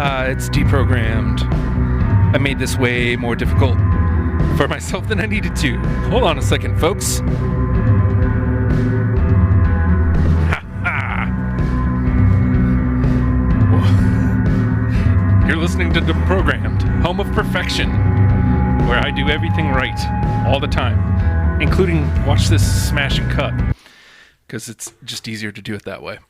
It's deprogrammed. I made this way more difficult for myself than I needed to. Hold on a second, folks. You're listening to Deprogrammed, home of perfection, where I do everything right all the time, including watch this smash and cut, because it's just easier to do it that way.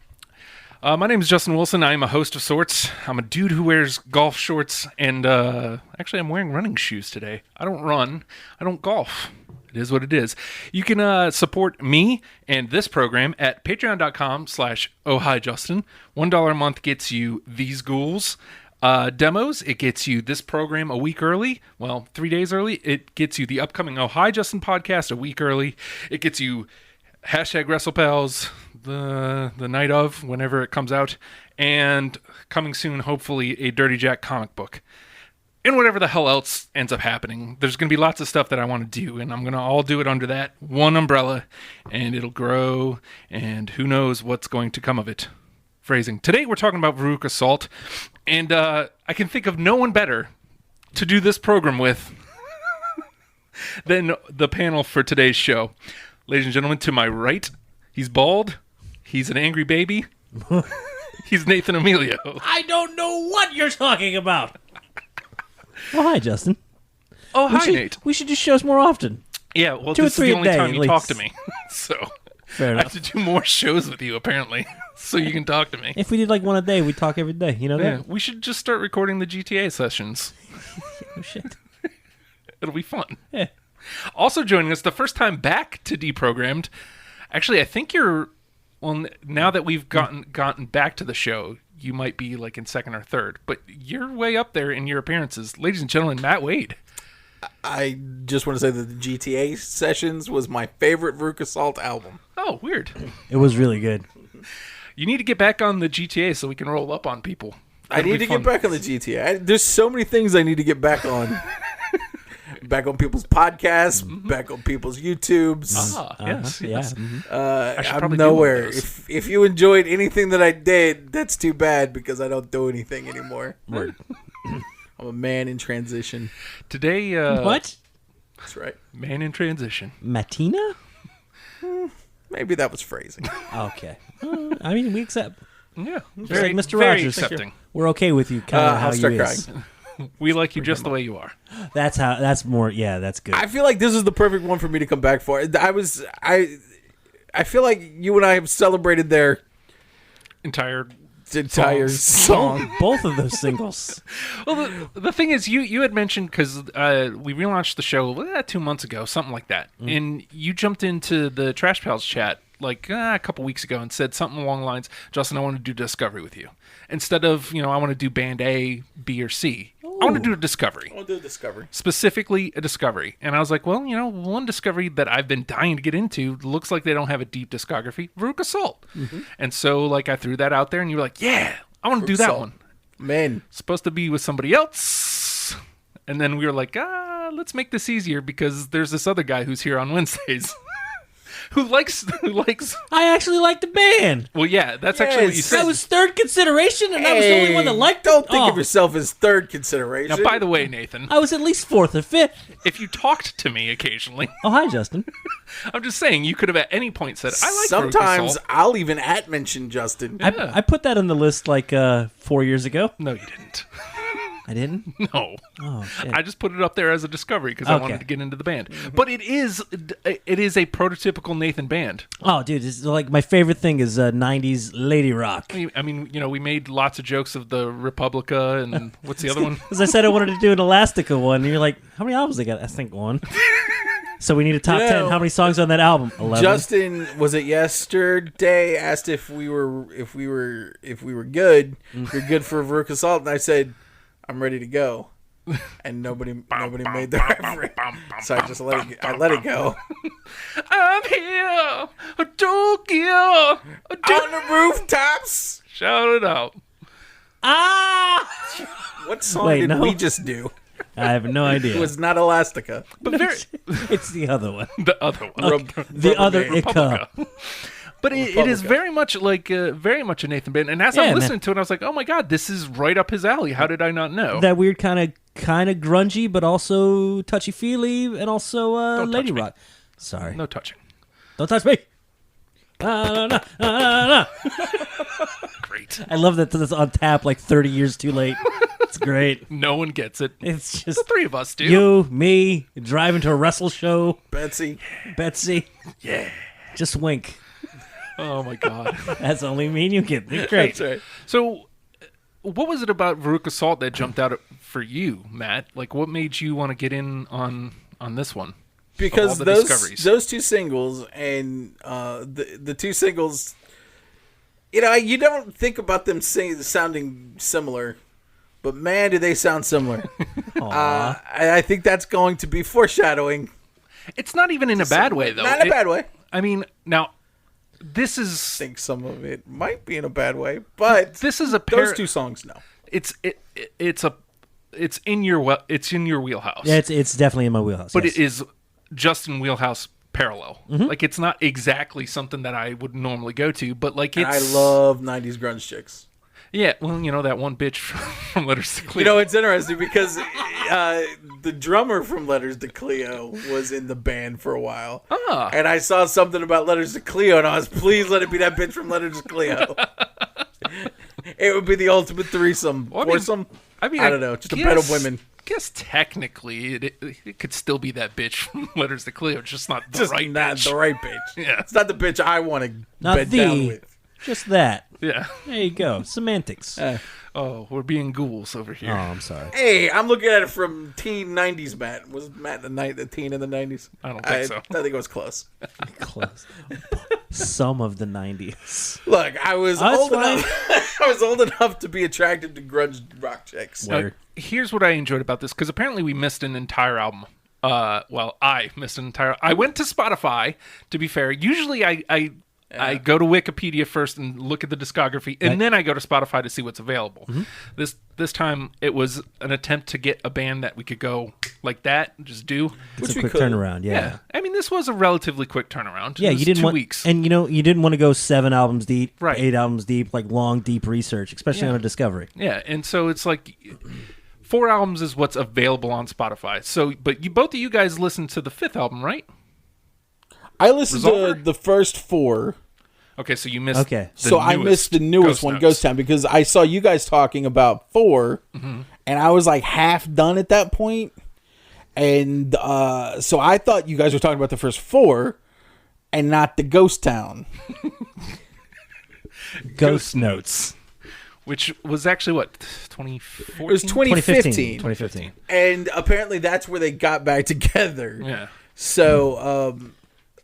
My name is Justin Wilson. I am a host of sorts. I'm a dude who wears golf shorts, and actually I'm wearing running shoes today. I don't run. I don't golf. It is what it is. You can support me and this program at patreon.com/ohhijustin. $1 a month gets you these ghouls. Demos, it gets you this program a week early. Well, 3 days early. It gets you the upcoming Oh Hi Justin podcast a week early. It gets you #WrestlePals the night of, whenever it comes out, and coming soon, hopefully, a Dirty Jack comic book. And whatever the hell else ends up happening. There's going to be lots of stuff that I want to do, and I'm going to all do it under that one umbrella, and it'll grow, and who knows what's going to come of it. Phrasing. Today we're talking about Veruca Salt, and I can think of no one better to do this program with than the panel for today's show. Ladies and gentlemen, to my right, he's bald, he's an angry baby, he's Nathan Emilio. I don't know what you're talking about. Oh, hi, Justin. Oh, hi, Nate. We should do shows more often. Yeah, well, 2 or this is 3 the a only day, time at you least. talk to me, so Fair I enough. have to do more shows with you, apparently, so you can talk to me. If we did like one a day, we'd talk every day. You know Yeah, that? we should just start recording the GTA sessions. Oh, shit. It'll be fun. Yeah. Also joining us, the first time back to Deprogrammed. Actually, I think you're... Well, now that we've gotten back to the show, you might be like in second or third. But you're way up there in your appearances. Ladies and gentlemen, Matt Wade. I just want to say that the GTA Sessions was my favorite Veruca Salt album. Oh, weird. It was really good. You need to get back on the GTA so we can roll up on people. I need to get back on the GTA. There's so many things I need to get back on. Back on people's podcasts, back on people's YouTubes. Yes. Yeah. I should I'm probably do nowhere. one of those. If you enjoyed anything that I did, that's too bad because I don't do anything anymore. Word. I'm a man in transition. Today, What? That's right. man in transition. Matina? Maybe that was phrasing. Okay. I mean, we accept. Yeah. Just Very, like Mr. very Rogers. accepting. We're okay with you kind of how I'll start you is. crying. We like you just the way you are. That's more, yeah, that's good. I feel like this is the perfect one for me to come back for. I feel like you and I have celebrated their Entire song. Both of those singles. Well, the thing is, you had mentioned, because we relaunched the show 2 months ago, something like that, and you jumped into the Trash Pals chat like a couple weeks ago and said something along the lines, Justin, I want to do Discovery with you. Instead of, I want to do band A, B, or C. I want to do a Discovery. We'll do a Discovery. Specifically a Discovery. And I was like, well, one Discovery that I've been dying to get into looks like they don't have a deep discography, Veruca Salt. And so, I threw that out there, and you were like, yeah, I want to do that Salt. one. Man. It's supposed to be with somebody else. And then we were like, let's make this easier because there's this other guy who's here on Wednesdays who likes. I actually liked the band. Well, yeah, that's actually what you Yes. said. I was third consideration, and I was the only one that liked it. Don't think Oh. of yourself as third consideration. Now, by the way, Nathan, I was at least fourth or fifth. if you talked to me occasionally, Oh, hi, Justin. I'm just saying you could have at any point said, I like Veruca Sometimes Salt. I'll even mention Justin. I put that on the list 4 years ago. No, you didn't. I didn't? No. Oh, shit. I just put it up there as a Discovery because I Okay. wanted to get into the band. But it is a prototypical Nathan band. Oh, dude, it's like my favorite thing is 90s lady rock. I mean, we made lots of jokes of the Republica and what's the other one? As I said, I wanted to do an Elastica one, and you're like, how many albums they got? I think one. So we need a top 10. How many songs on that album? 11. Justin, was it yesterday? Asked if we were good. If you're good for Veruca Salt, and I said, I'm ready to go. And nobody made the reference. So I just let it go. I'm here, Tokyo, On the rooftops. shout it out. Ah! What song Wait, did no. we just do? I have no idea. It was not Elastica. But very, It's the other one. the other one. The other Ika. But it is very much very much a Nathan band. And as I'm listening to it, I was like, oh my God, this is right up his alley. How did I not know? That weird kind of grungy, but also touchy-feely, and also Lady Rock. Sorry. No touching. Don't touch me. Great. I love that it's on tap like 30 years too late. It's great. No one gets it. It's just the three of us do. You, me, driving to a wrestle show. Betsy. Yeah. Just wink. Oh my God. That's only me and you get. Great. That's right. So, what was it about Veruca Salt that jumped out for you, Matt? Like, what made you want to get in on this one? Because those two singles and the two singles, you don't think about them sounding similar, but man, do they sound similar. I think that's going to be foreshadowing. It's not even in a bad way, though. Not in a bad way. I mean, now, this is... I think some of it might be in a bad way, but this is those two songs, no. It's in your wheelhouse. Yeah, it's definitely in my wheelhouse. But yes. it is just in wheelhouse parallel. Mm-hmm. Like, it's not exactly something that I would normally go to, but like it's... I love 90s grunge chicks. Yeah, well, that one bitch from Letters to Cleo. It's interesting because the drummer from Letters to Cleo was in the band for a while. And I saw something about Letters to Cleo, and I was, please let it be that bitch from Letters to Cleo. It would be the ultimate threesome. Foursome? I don't know, just a bed of women. I guess technically it could still be that bitch from Letters to Cleo, just not the right bitch. The right bitch. Yeah. It's not the bitch I want to bed down with. Just that. Yeah. There you go. Semantics. Oh, we're being ghouls over here. Oh, I'm sorry. Hey, I'm looking at it from teen 90s Matt. Was Matt the teen in the 90s? I don't think so. I think it was close. Close. Some of the 90s. Look, I was old enough. I was old enough to be attracted to grunge rock chicks. Here's what I enjoyed about this, because apparently we missed an entire album. I missed an entire... I went to Spotify, to be fair. Usually I go to Wikipedia first and look at the discography, and then I go to Spotify to see what's available. Mm-hmm. This time, it was an attempt to get a band that we could go like that, just do. It's a quick turnaround, yeah. I mean, this was a relatively quick turnaround. Yeah, you didn't 2 weeks. And you didn't want to go 7 albums deep, right. 8 albums deep, like long, deep research, especially on a discovery. Yeah, and so it's like 4 albums is what's available on Spotify. So, but both of you guys listened to the 5th album, right? I listened to the first 4. Okay, so you missed. Okay, so I missed the newest one, Ghost Town, because I saw you guys talking about 4, and I was like half done at that point, and so I thought you guys were talking about the first 4, and not the Ghost Town. Ghost Notes, which was actually what 2014. It was 2015. 2015, and apparently that's where they got back together. Yeah. So.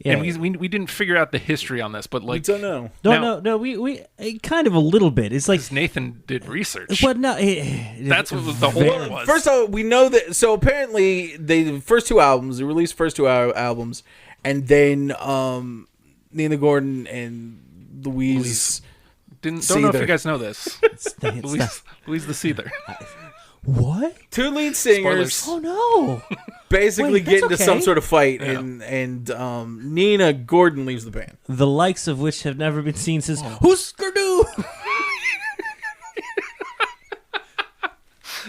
Yeah. And we didn't figure out the history on this, but like... We don't know. No, we kind of a little bit. It's like... Nathan did research. But no... That's what the whole thing was. First of all, we know that... So apparently, the first 2 albums, they released first 2 albums, and then Nina Gordon and Louise... Don't know if you guys know this. Louise the Seether. What? 2 lead singers. Spoilers. Oh, no. Basically get into some sort of fight, and Nina Gordon leaves the band. The likes of which have never been seen since Husker Du.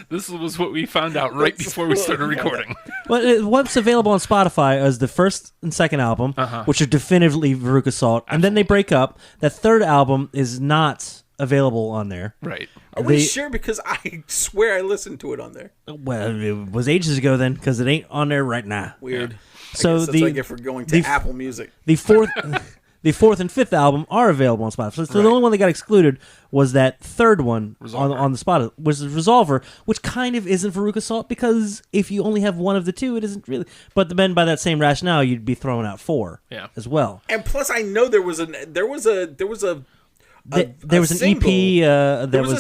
This was what we found out right before we started recording. Well, what's available on Spotify is the first and second album, which are definitively Veruca Salt, and then they break up. That third album is not available on there. Right. Are we sure? Because I swear I listened to it on there. Well, it was ages ago then, because it ain't on there right now. Weird. Yeah. So that's what I get for going to Apple Music. The fourth and fifth album are available on Spotify. So the only one that got excluded was that third one on the Spotify, was Resolver, which kind of isn't Veruca Salt, because if you only have one of the two, it isn't really. But then by that same rationale, you'd be throwing out 4 as well. And plus, I know there was an EP. There was a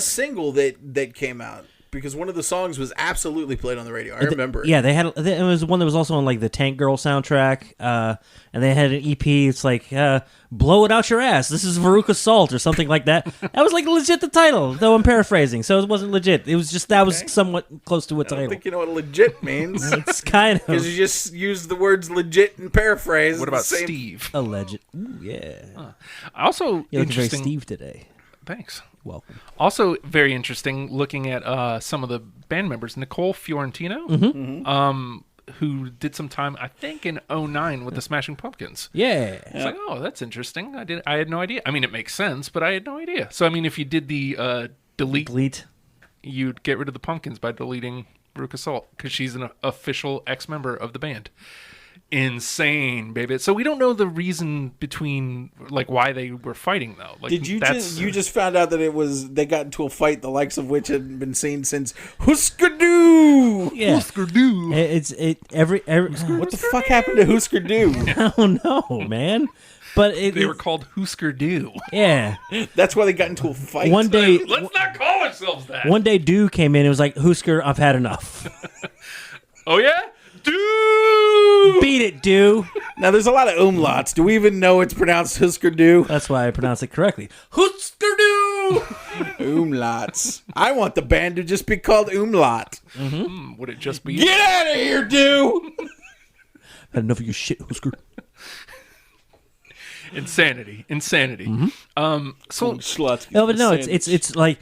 single that came out. because one of the songs was absolutely played on the radio. I remember it. Yeah, it was one that was also on like the Tank Girl soundtrack, and they had an EP. It's like "Blow It Out Your Ass." This is Veruca Salt or something like that. That was like legit the title, though I'm paraphrasing, so it wasn't legit. It was just was somewhat close to a I title. don't think you know what legit means. It's kind of Because you just use the words legit and paraphrase. What about the same. Steve? alleged. Ooh, yeah, Also you're looking very interesting. Steve today. Thanks. Welcome. Also very interesting looking at some of the band members. Nicole Fiorentino, who did some time, I think, in 2009 with the Smashing Pumpkins. Yeah. It's like, oh, that's interesting. I had no idea. I mean, it makes sense, but I had no idea. So, I mean, if you did the delete, you'd get rid of the Pumpkins by deleting Veruca Salt because she's an official ex-member of the band. Insane, baby. So we don't know the reason between like why they were fighting though. Like, Did you just found out that they got into a fight the likes of which hadn't been seen since Husker Du? Yeah. Husker Du? Every What the fuck happened to Husker Du? I don't know, man. But They were called Husker Du. yeah. That's why they got into a fight. One day, Let's not call ourselves that. one day, Du came in and was like, "Husker, I've had enough. Oh yeah, Du. Beat it, Du." Now there's a lot of umlauts. Do we even know it's pronounced Husker Du? That's why I pronounced it correctly. Husker Du. Umlauts. I want the band to just be called Umlaut. Would it just be? Get out of here, Du! Had enough of your shit, Husker. Insanity. So Schlutsky. No, but no, it's like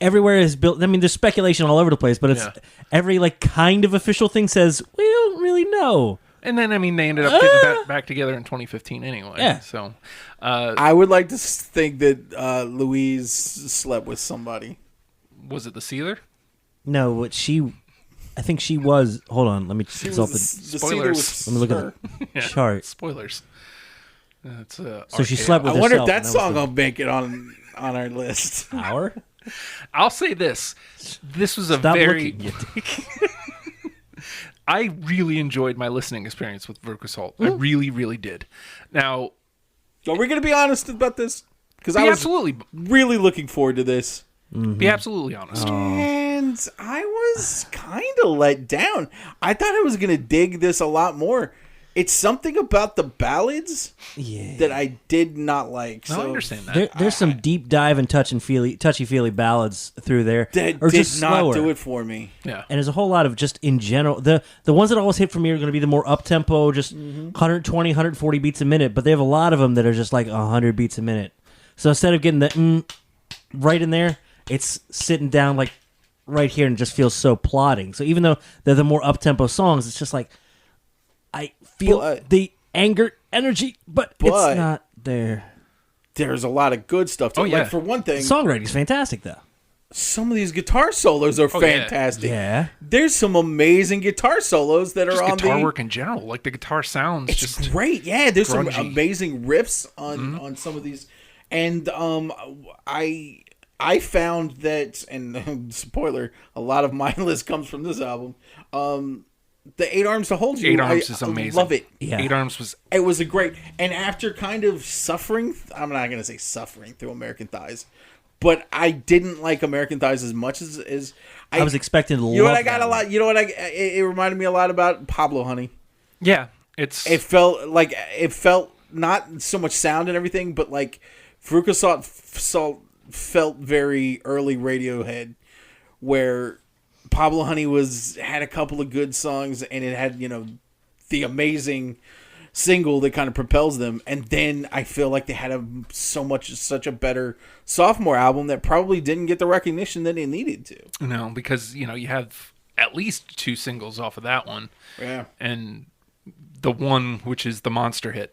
everywhere is built. I mean, there's speculation all over the place, but it's every like kind of official thing says we don't really know. and then I mean they ended up getting back together in 2015 anyway. Yeah. So I would like to think that Louise slept with somebody. was it the Sealer? No, I think she was. Hold on, let me consult the Spoilers. Let me look at the chart. Spoilers. That's So she slept with I wonder if herself, that and was song the will make it on our list. hour. I'll say this. This was a Stop very. looking, you dick. I really enjoyed my listening experience with Veruca Salt. I really, really did. Now, Are we going to be honest about this? Because I be was absolutely, really looking forward to this. be absolutely honest. And I was kind of let down. I thought I was going to dig this a lot more. It's something about the ballads that I did not like. No, So I understand that. There's some deep dive and touchy-feely ballads through there. that or did just not slower. do it for me. Yeah. And there's a whole lot of just in general. The ones that always hit for me are going to be the more up-tempo, just 120, 140 beats a minute. But they have a lot of them that are just like 100 beats a minute. So instead of getting the right in there, it's sitting down like right here and just feels so plodding. So even though they're the more up-tempo songs, it's just like I feel the anger energy, but it's not there. There's a lot of good stuff. Oh, yeah. Like, for one thing, The songwriting's fantastic, though. some of these guitar solos are fantastic. Yeah. There's some amazing guitar solos that Just are on guitar the work in general. Like the guitar sounds It's just great. Yeah, there's some grungy. amazing riffs on some of these, and I found that, and spoiler, a lot of my list comes from this album. The 8 Arms to Hold You. 8 Arms is amazing. I love it. Yeah. 8 Arms was It was a great, and after kind of suffering, I'm not gonna say suffering through American Thighs, but I didn't like American Thighs as much as I was expecting to love You know what I got that a lot. You know what it reminded me a lot about Pablo Honey. yeah. It felt not so much sound and everything, but like Veruca Salt felt very early Radiohead, where Pablo Honey had a couple of good songs, and it had the amazing single that kind of propels them, and then I feel like they had such a better sophomore album that probably didn't get the recognition that it needed to. No, because you have at least 2 singles off of that one. Yeah. And the one which is the monster hit.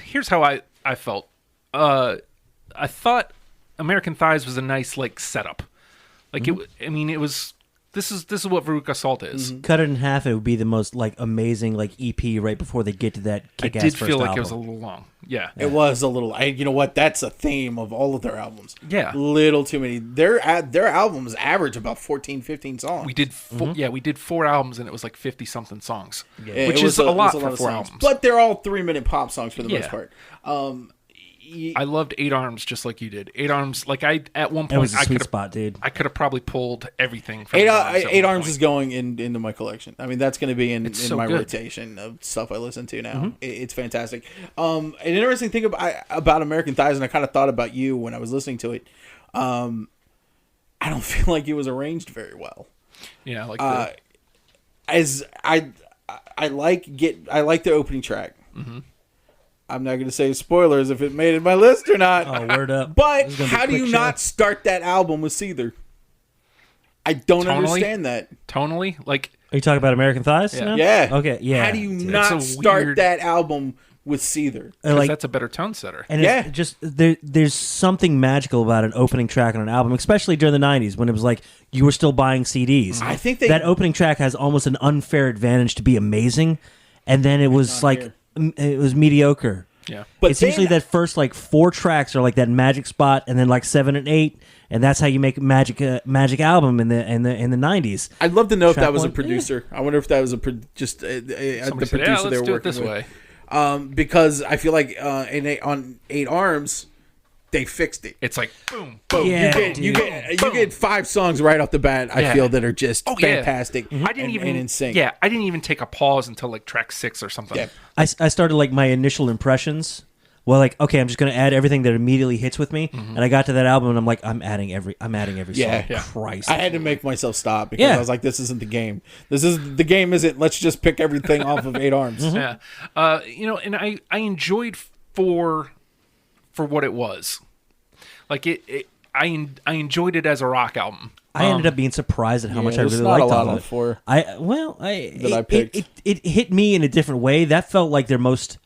Here's how I felt. I thought American Thighs was a nice setup. Like it was. This is what Veruca Salt is. Cut it in half, it would be the most amazing EP right before they get to that I kick-ass did first feel like album. it was a little long. Yeah. It was a little. You know what? That's a theme of all of their albums. Yeah. Little too many. Their albums average about 14, 15 songs. We did we did 4 albums and it was 50 something songs. Yeah, which it is was a lot of for 4 songs. albums. But they're all 3-minute pop songs for the most Yeah. part. I loved Eight Arms just like you did. Eight Arms, like at one point, It was a I sweet could spot, dude. I could have probably pulled everything. From Eight at one Arms point. is going into my collection. I mean, that's going to be in so my good. rotation of stuff I listen to now. It's fantastic. An interesting thing about American Thighs, and I kind of thought about you when I was listening to it. I don't feel like it was arranged very well. Yeah, like As I like the opening track. I'm not going to say spoilers if it made it my list or not. Oh, word up. But This is gonna be a how do quick you show. not start that album with Seether? I don't Tonally? understand that. tonally, like Are you talking about American Thighs? Yeah. now? Yeah. Okay. Yeah. How do you It's not a start weird- that album with Seether? 'cause like? that's a better tone setter. And Yeah. it's just there's something magical about an opening track on an album, especially during the '90s when it was like you were still buying CDs. I think they- that opening track has almost an unfair advantage to be amazing, and then it was not like here. it was mediocre. Yeah, But It's usually then- that first like 4 tracks are like that magic spot, and then like 7 and 8, and that's how you make a magic album in the '90s. I'd love to know if Track that was a one? producer. I wonder if that was somebody the said, producer "Yeah, they let's were do it working this with. way." Because I feel like on Eight Arms, they fixed it. It's like boom, Boom. Yeah, you dude. get 5 songs right off the bat. I Yeah. feel that are just Oh, yeah. fantastic. I didn't even and in sync. Yeah, I didn't even take a pause until like track 6 or something. Yeah. I started like my initial impressions. Well, like okay, I'm just gonna add everything that immediately hits with me, and I got to that album, and I'm like, I'm adding every Yeah. song. Yeah. Christ, I had to make myself stop because Yeah. I was like, "This isn't the game. The game isn't. Let's just pick everything off of Eight Arms." Yeah, and I enjoyed for what it was. Like I enjoyed it as a rock album. I ended up being surprised at how much I there's really not a liked lot all on of it. for I picked. It hit me in a different way. That felt like their most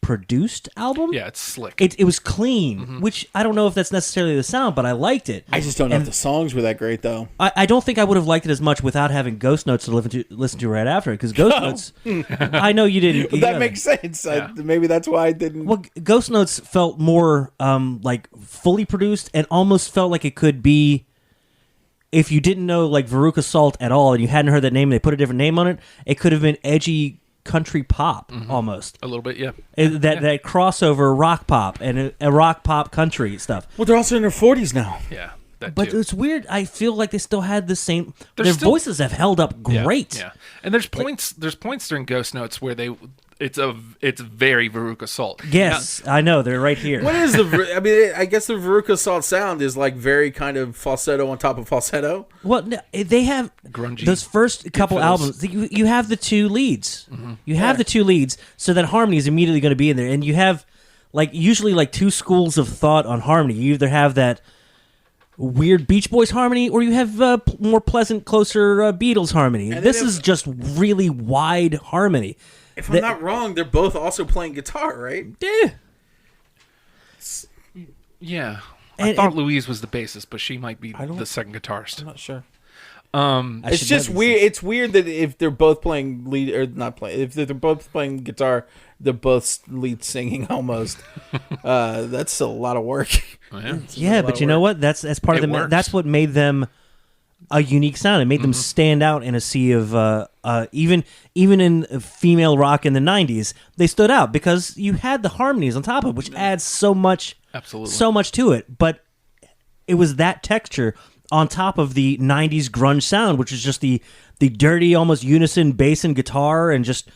produced album. Yeah, it's slick. It was clean, which I don't know if that's necessarily the sound, but I liked it. I just don't know if the songs were that great though. I don't think I would have liked it as much without having Ghost Notes to listen to right after it, because Ghost Notes. I know you didn't. But that makes sense. Yeah. Maybe that's why I didn't. Well, Ghost Notes felt more like fully produced, and almost felt like it could be. If you didn't know like Veruca Salt at all, and you hadn't heard that name, and they put a different name on it, it could have been edgy country pop almost. a little bit, yeah. That crossover rock pop and a rock pop country stuff. Well, they're also in their 40s now. Yeah, that But too. it's weird. I feel like they still had the same. They're Their still- voices have held up great. Yeah. And there's points during Ghost Notes where it's very Veruca Salt. Yes, I know they're right here. What is I mean, I guess the Veruca Salt sound is like very kind of falsetto on top of falsetto. Well, no, they have Grungy. those first couple fills. albums. You have the 2 leads. You have the 2 leads, so that harmony is immediately going to be in there, and you have like usually like 2 schools of thought on harmony. You either have that weird Beach Boys harmony, or you have more pleasant, closer Beatles harmony. And This then is just really wide harmony. If I'm not wrong, they're both also playing guitar, right? Yeah. Yeah. I And- thought and- Louise was the bassist, but she might be don't- the second guitarist. Not sure. I It's should just know these weird. things. It's weird that if they're both playing lead or not playing, if they're both playing guitar, they're both lead singing almost. That's a lot of work. Oh, yeah. Yeah, but you know what? That's part of It the. works. That's what made them a unique sound. It made them stand out in a sea of even in female rock in the '90s. They stood out because you had the harmonies on top of it, which adds so much, Absolutely. so much to it. But it was that texture on top of the '90s grunge sound, which is just the dirty, almost unison bass and guitar, and just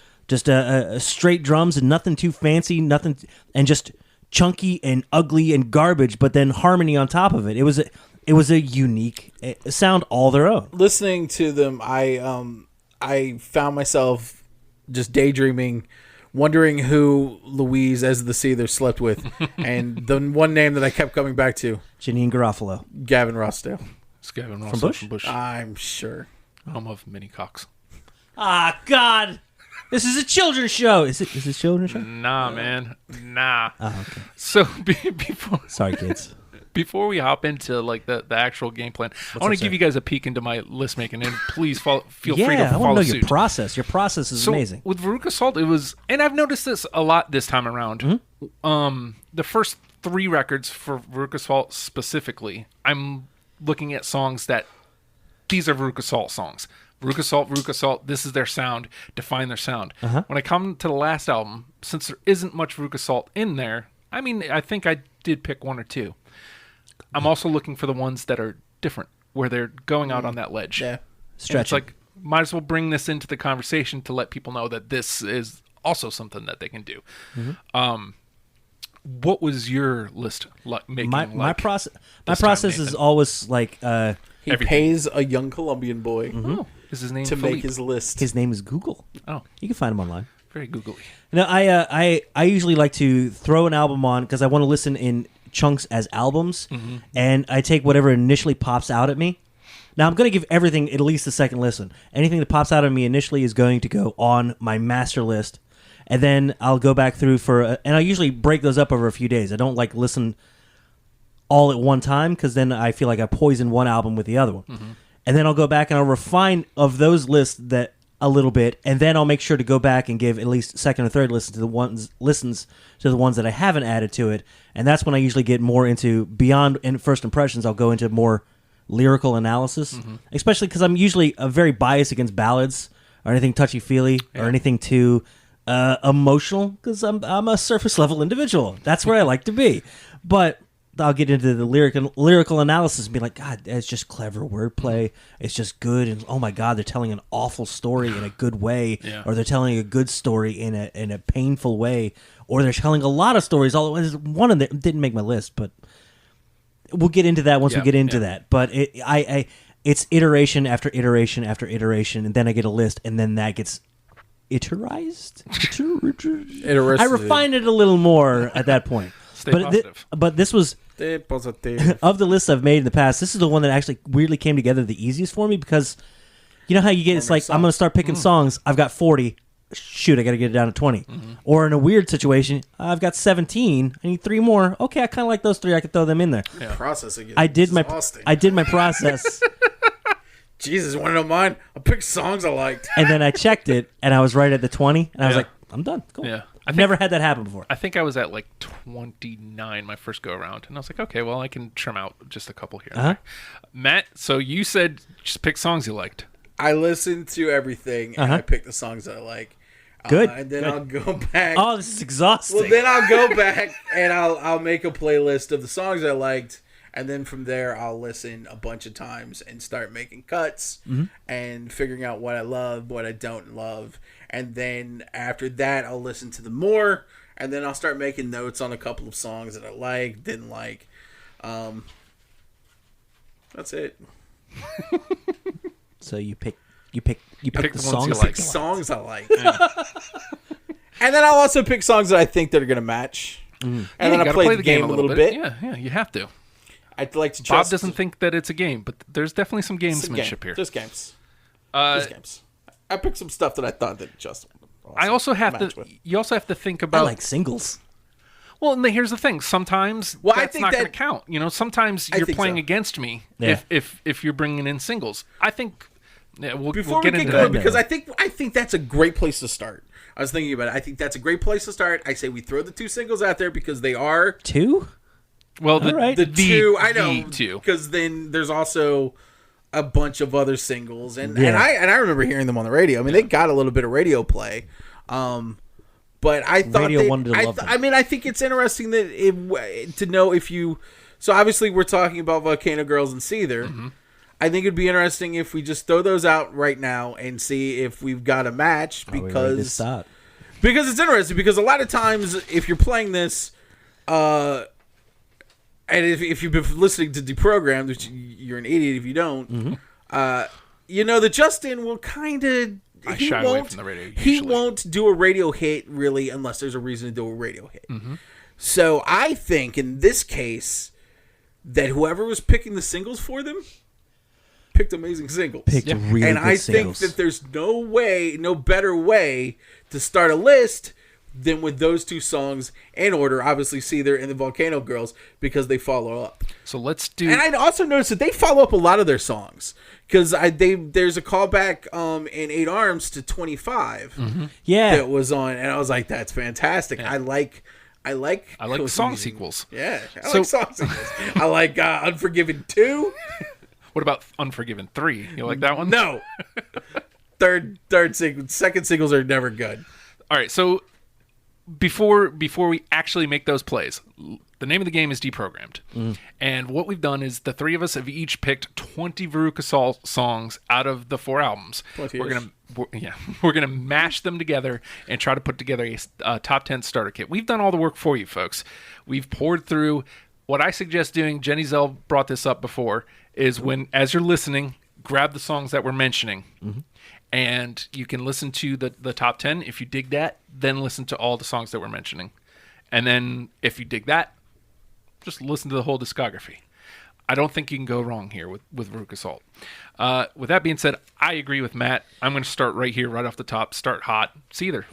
straight drums and nothing too fancy, nothing, and just chunky and ugly and garbage, but then harmony on top of it. It was a unique sound all their own. Listening to them, I found myself just daydreaming, wondering who Louise as the Seether slept with, and the one name that I kept coming back to, Janine Garofalo. Gavin Rossdale. It's Gavin Ross Bush? from Bush. I'm sure. Home of Mini Cox. Ah, God. This is a children's show. Is it a children's show? Nah, man. Nah. Oh, okay. So before Sorry, kids. before we hop into like the actual game plan, I want to give you guys a peek into my list making, and please feel free to Yeah, I want follow to know suit. your process. Your process is So amazing. with Veruca Salt, it was, and I've noticed this a lot this time around. The first 3 records for Veruca Salt specifically, I'm looking at songs that these are Veruca Salt songs. Veruca Salt, this is their sound, define their sound. When I come to the last album, since there isn't much Veruca Salt in there, I mean, I think I did pick one or two. I'm also looking for the ones that are different, where they're going out on that ledge. Yeah. And it's like, might as well bring this into the conversation to let people know that this is also something that they can do. What was your list making? My process is always like he pays a young Colombian boy oh, is his name to Philippe? make his list. his name is Google. Oh, You can find him online. very googly. No, I usually like to throw an album on because I want to listen in chunks as albums, and I take whatever initially pops out at me. Now I'm going to give everything at least a second listen. Anything that pops out at me initially is going to go on my master list, and then I'll go back through and I usually break those up over a few days. I don't like listen all at one time because then I feel like I poison one album with the other one, and then I'll go back and I'll refine of those lists that a little bit, and then I'll make sure to go back and give at least second or third listens to the ones that I haven't added to it, and that's when I usually get more into beyond first impressions. I'll go into more lyrical analysis, especially because I'm usually very biased against ballads or anything touchy-feely or anything too emotional because I'm a surface level individual. That's where I like to be, but I'll get into the lyrical analysis and be like, God, it's just clever wordplay. It's just good, and oh my God, they're telling an awful story in a good way, or they're telling a good story in a painful way, or they're telling a lot of stories all at once. One of them didn't make my list, but we'll get into that once we get into that. But it's iteration after iteration after iteration, and then I get a list, and then that gets iterized. I refined it a little more at that point. Stay positive. But this was Positive. of the lists I've made in the past. This is the one that actually weirdly came together the easiest for me because you know how you get it's like I'm going to start picking songs. I've got 40. Shoot, I got to get it down to 20. Or in a weird situation, I've got 17. I need 3 more. Okay, I kind of like those 3. I could throw them in there. Yeah. Processing. I did my process. Jesus, want to know mine? I picked songs I liked. And then I checked it, and I was right at the 20, and I was like, I'm done. Cool. Yeah. I've never had that happen before. I think I was at like 29 my first go around, and I was like, okay, well, I can trim out just a couple here. Uh-huh. Matt, so you said just pick songs you liked. I listened to everything, and I picked the songs that I like. Good. And then Good. I'll go back. Oh, this is exhausting. Well, then I'll go back, and I'll make a playlist of the songs I liked, and then from there I'll listen a bunch of times and start making cuts and figuring out what I love, what I don't love. And then after that, I'll listen to them more, and then I'll start making notes on a couple of songs that I like, didn't like. That's it. So you pick the songs you you like. Songs I like. And then I'll also pick songs that I think that are going to match. And then I'll play the game a little bit. Yeah, you have to. I'd like to Bob doesn't think that it's a game, but there's definitely some gamesmanship here. Just games. Just games. I picked some stuff that I thought that just. I also have to. You also have to think about. I like singles. Well, and here's the thing. Sometimes that's not going to count. You know, sometimes you're playing against me if you're bringing in singles. I think. Yeah, we'll get into that because I think that's a great place to start. I was thinking about it. I think that's a great place to start. I say we throw the 2 singles out there because they are 2. Well, the 2. I know 2 because then there's also a bunch of other singles, and I remember hearing them on the radio. I mean, they got a little bit of radio play, but I thought I think it's interesting that to know if you. So obviously, we're talking about Volcano Girls and Seether. I think it'd be interesting if we just throw those out right now and see if we've got a match because it's interesting because a lot of times if you're playing this, and if you've been listening to Deprogrammed, which you're an idiot if you don't, you know that Justin will kind of shy away from the radio. Usually. He won't do a radio hit really unless there's a reason to do a radio hit. So I think in this case that whoever was picking the singles for them picked amazing singles. And I singles. think that there's no better way to start a list than with those 2 songs in order. Obviously, Seether and the Volcano Girls because they follow up. So let's do. And I also noticed that they follow up a lot of their songs because there's a callback in 8 Arms to 25. Yeah, that was on, and I was like, that's fantastic. Yeah. I like song sequels. Yeah, I like song sequels. I like Unforgiven 2. What about Unforgiven 3? You like that one? No. Third sequel. Second singles are never good. All right, so before we actually make those plays, the name of the game is Deprogrammed. And what we've done is the three of us have each picked 20 Veruca Salt songs out of the 4 albums. We're gonna mash them together and try to put together a top 10 starter kit. We've done all the work for you folks. We've poured through. What I suggest doing, Jenny Zell brought this up before, is as you're listening, grab the songs that we're mentioning. And you can listen to the top 10. If you dig that, then listen to all the songs that we're mentioning. And then if you dig that, just listen to the whole discography. I don't think you can go wrong here with Veruca Salt. With that being said, I agree with Matt. I'm going to start right here, right off the top. Start hot. Seether.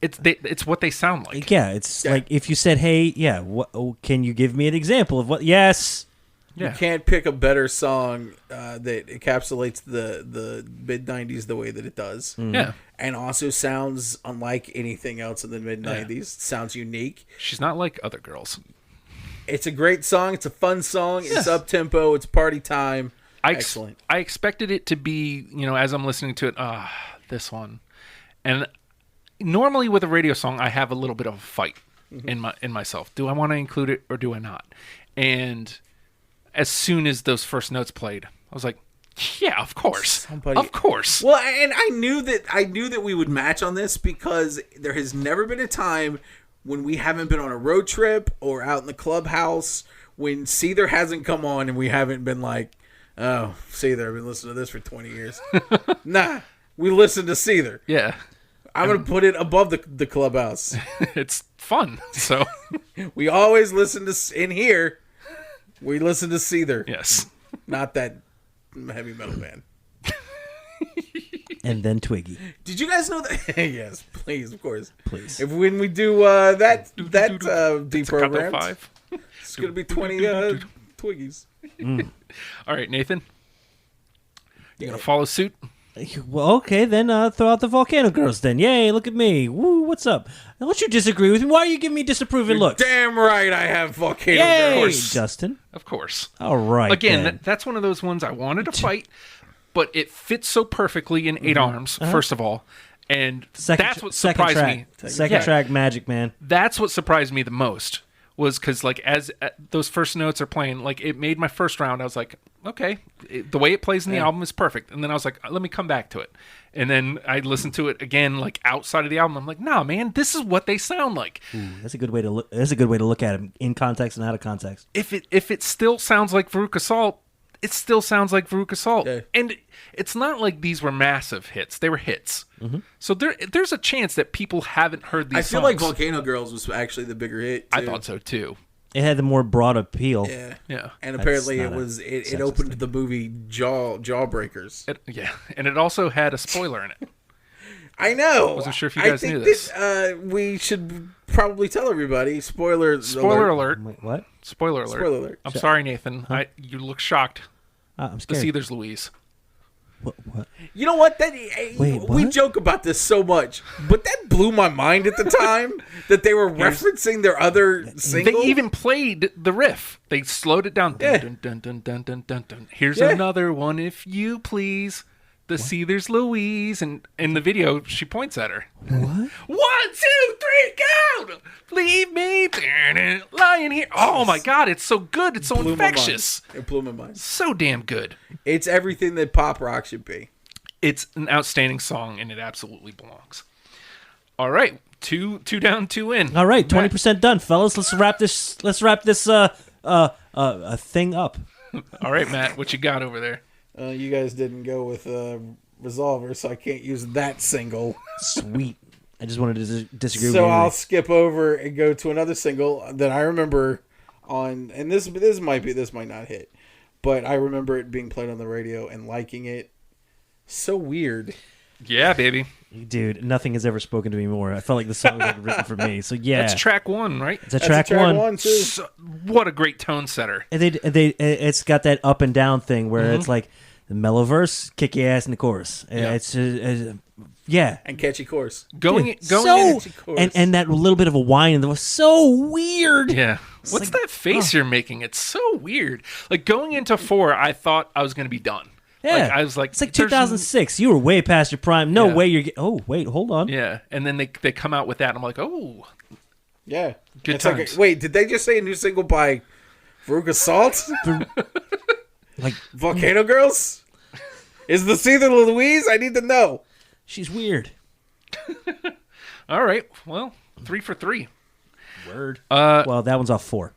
It's what they sound like. Yeah, it's like if you said, hey, can you give me an example of what? Yes. You can't pick a better song that encapsulates the mid-90s the way that it does. Yeah. And also sounds unlike anything else in the mid-90s. Yeah. Sounds unique. She's not like other girls. It's a great song. It's a fun song. It's up-tempo. It's party time. Excellent. I expected it to be, as I'm listening to it, this one. And normally with a radio song, I have a little bit of a fight in myself. Do I want to include it or do I not? And as soon as those first notes played, I was like, yeah, of course. Of course. Well, and I knew that we would match on this because there has never been a time when we haven't been on a road trip or out in the clubhouse when Seether hasn't come on and we haven't been like, oh, Seether, I've been listening to this for 20 years. Nah, we listened to Seether. Yeah. I'm going to put it above the clubhouse. It's fun. So we always listen to, in here, we listen to Seether. Yes. Not that heavy metal band. And then Twiggy. Did you guys know that? Yes, please, of course. Please. If when we do that deprogram, it's going to be 20 Twiggies. All right, Nathan. You going to follow suit? Well, okay, then throw out the Volcano Girls then. Yay, look at me. Woo, what's up? Don't you disagree with me? Why are you giving me disapproving looks? Damn right I have Volcano Girls. Justin. Of course. All right. Again, that's one of those ones I wanted to fight, but it fits so perfectly in 8 arms, first of all. And that's what surprised me. Second track magic, man. That's what surprised me the most. Was because, as those first notes are playing, it made my first round. I was like, okay, the way it plays in the album is perfect. And then I was like, let me come back to it. And then I listened to it again, outside of the album. I'm like, nah, man, this is what they sound like. Ooh, that's a good way to look. That's a good way to look at them in context and out of context. If it still sounds like Veruca Salt, it still sounds like Veruca Salt. Yeah. And it's not like these were massive hits. They were hits. So there's a chance that people haven't heard these songs. I feel like Volcano Girls was actually the bigger hit, too. I thought so, too. It had the more broad appeal. Yeah. And apparently it opened the movie Jawbreakers. And it also had a spoiler in it. I know. Wasn't sure if you guys knew this. We should probably tell everybody. Spoiler alert. Wait, what? Spoiler alert. I'm sorry, Nathan. You look shocked. I'm The scared. Seether's Louise. What? You know what? Wait, what? We joke about this so much, but that blew my mind at the time that they were referencing their other single. They even played the riff. They slowed it down. Yeah. Dun, dun, dun, dun, dun, dun, dun. Here's another one, if you please. The Seether's Louise. And in the video, she points at her. What? 1, 2, 3, go! Leave me lying here. Oh my God, it's so good. It's so infectious. It blew my mind. So damn good. It's everything that pop rock should be. It's an outstanding song, and it absolutely belongs. All right, two down, 2 in. All right, 20% done, fellas. Let's wrap this thing up. All right, Matt, what you got over there? You guys didn't go with Resolver, so I can't use that single. Sweet. I just wanted to disagree with you. So I'll skip over and go to another single that I remember on, and this might not hit, but I remember it being played on the radio and liking it. So weird. Yeah, baby. Dude, nothing has ever spoken to me more. I felt like the song was written for me. So yeah, that's track 1, right? It's track one too. So, what a great tone setter. And it's got that up and down thing where it's like the mellow verse, kick your ass in the chorus. Yeah. It's and catchy chorus. Going in, and that little bit of a whine in the voice, so weird. Yeah. What's that face you're making? It's so weird. Going into 4, I thought I was going to be done. Yeah, Like, I was like, it's like there's 2006. You were way past your prime. No Yeah. way you're. Oh, wait, hold on. Yeah, and then they come out with that, and I'm like, oh, Yeah. Good It's times. wait, did they just say a new single by Veruca Salt? Like, Volcano Girls? Is the Cedar Louise? I need to know. she's weird. all right, well, 3 for 3. Word. Well, that one's off 4.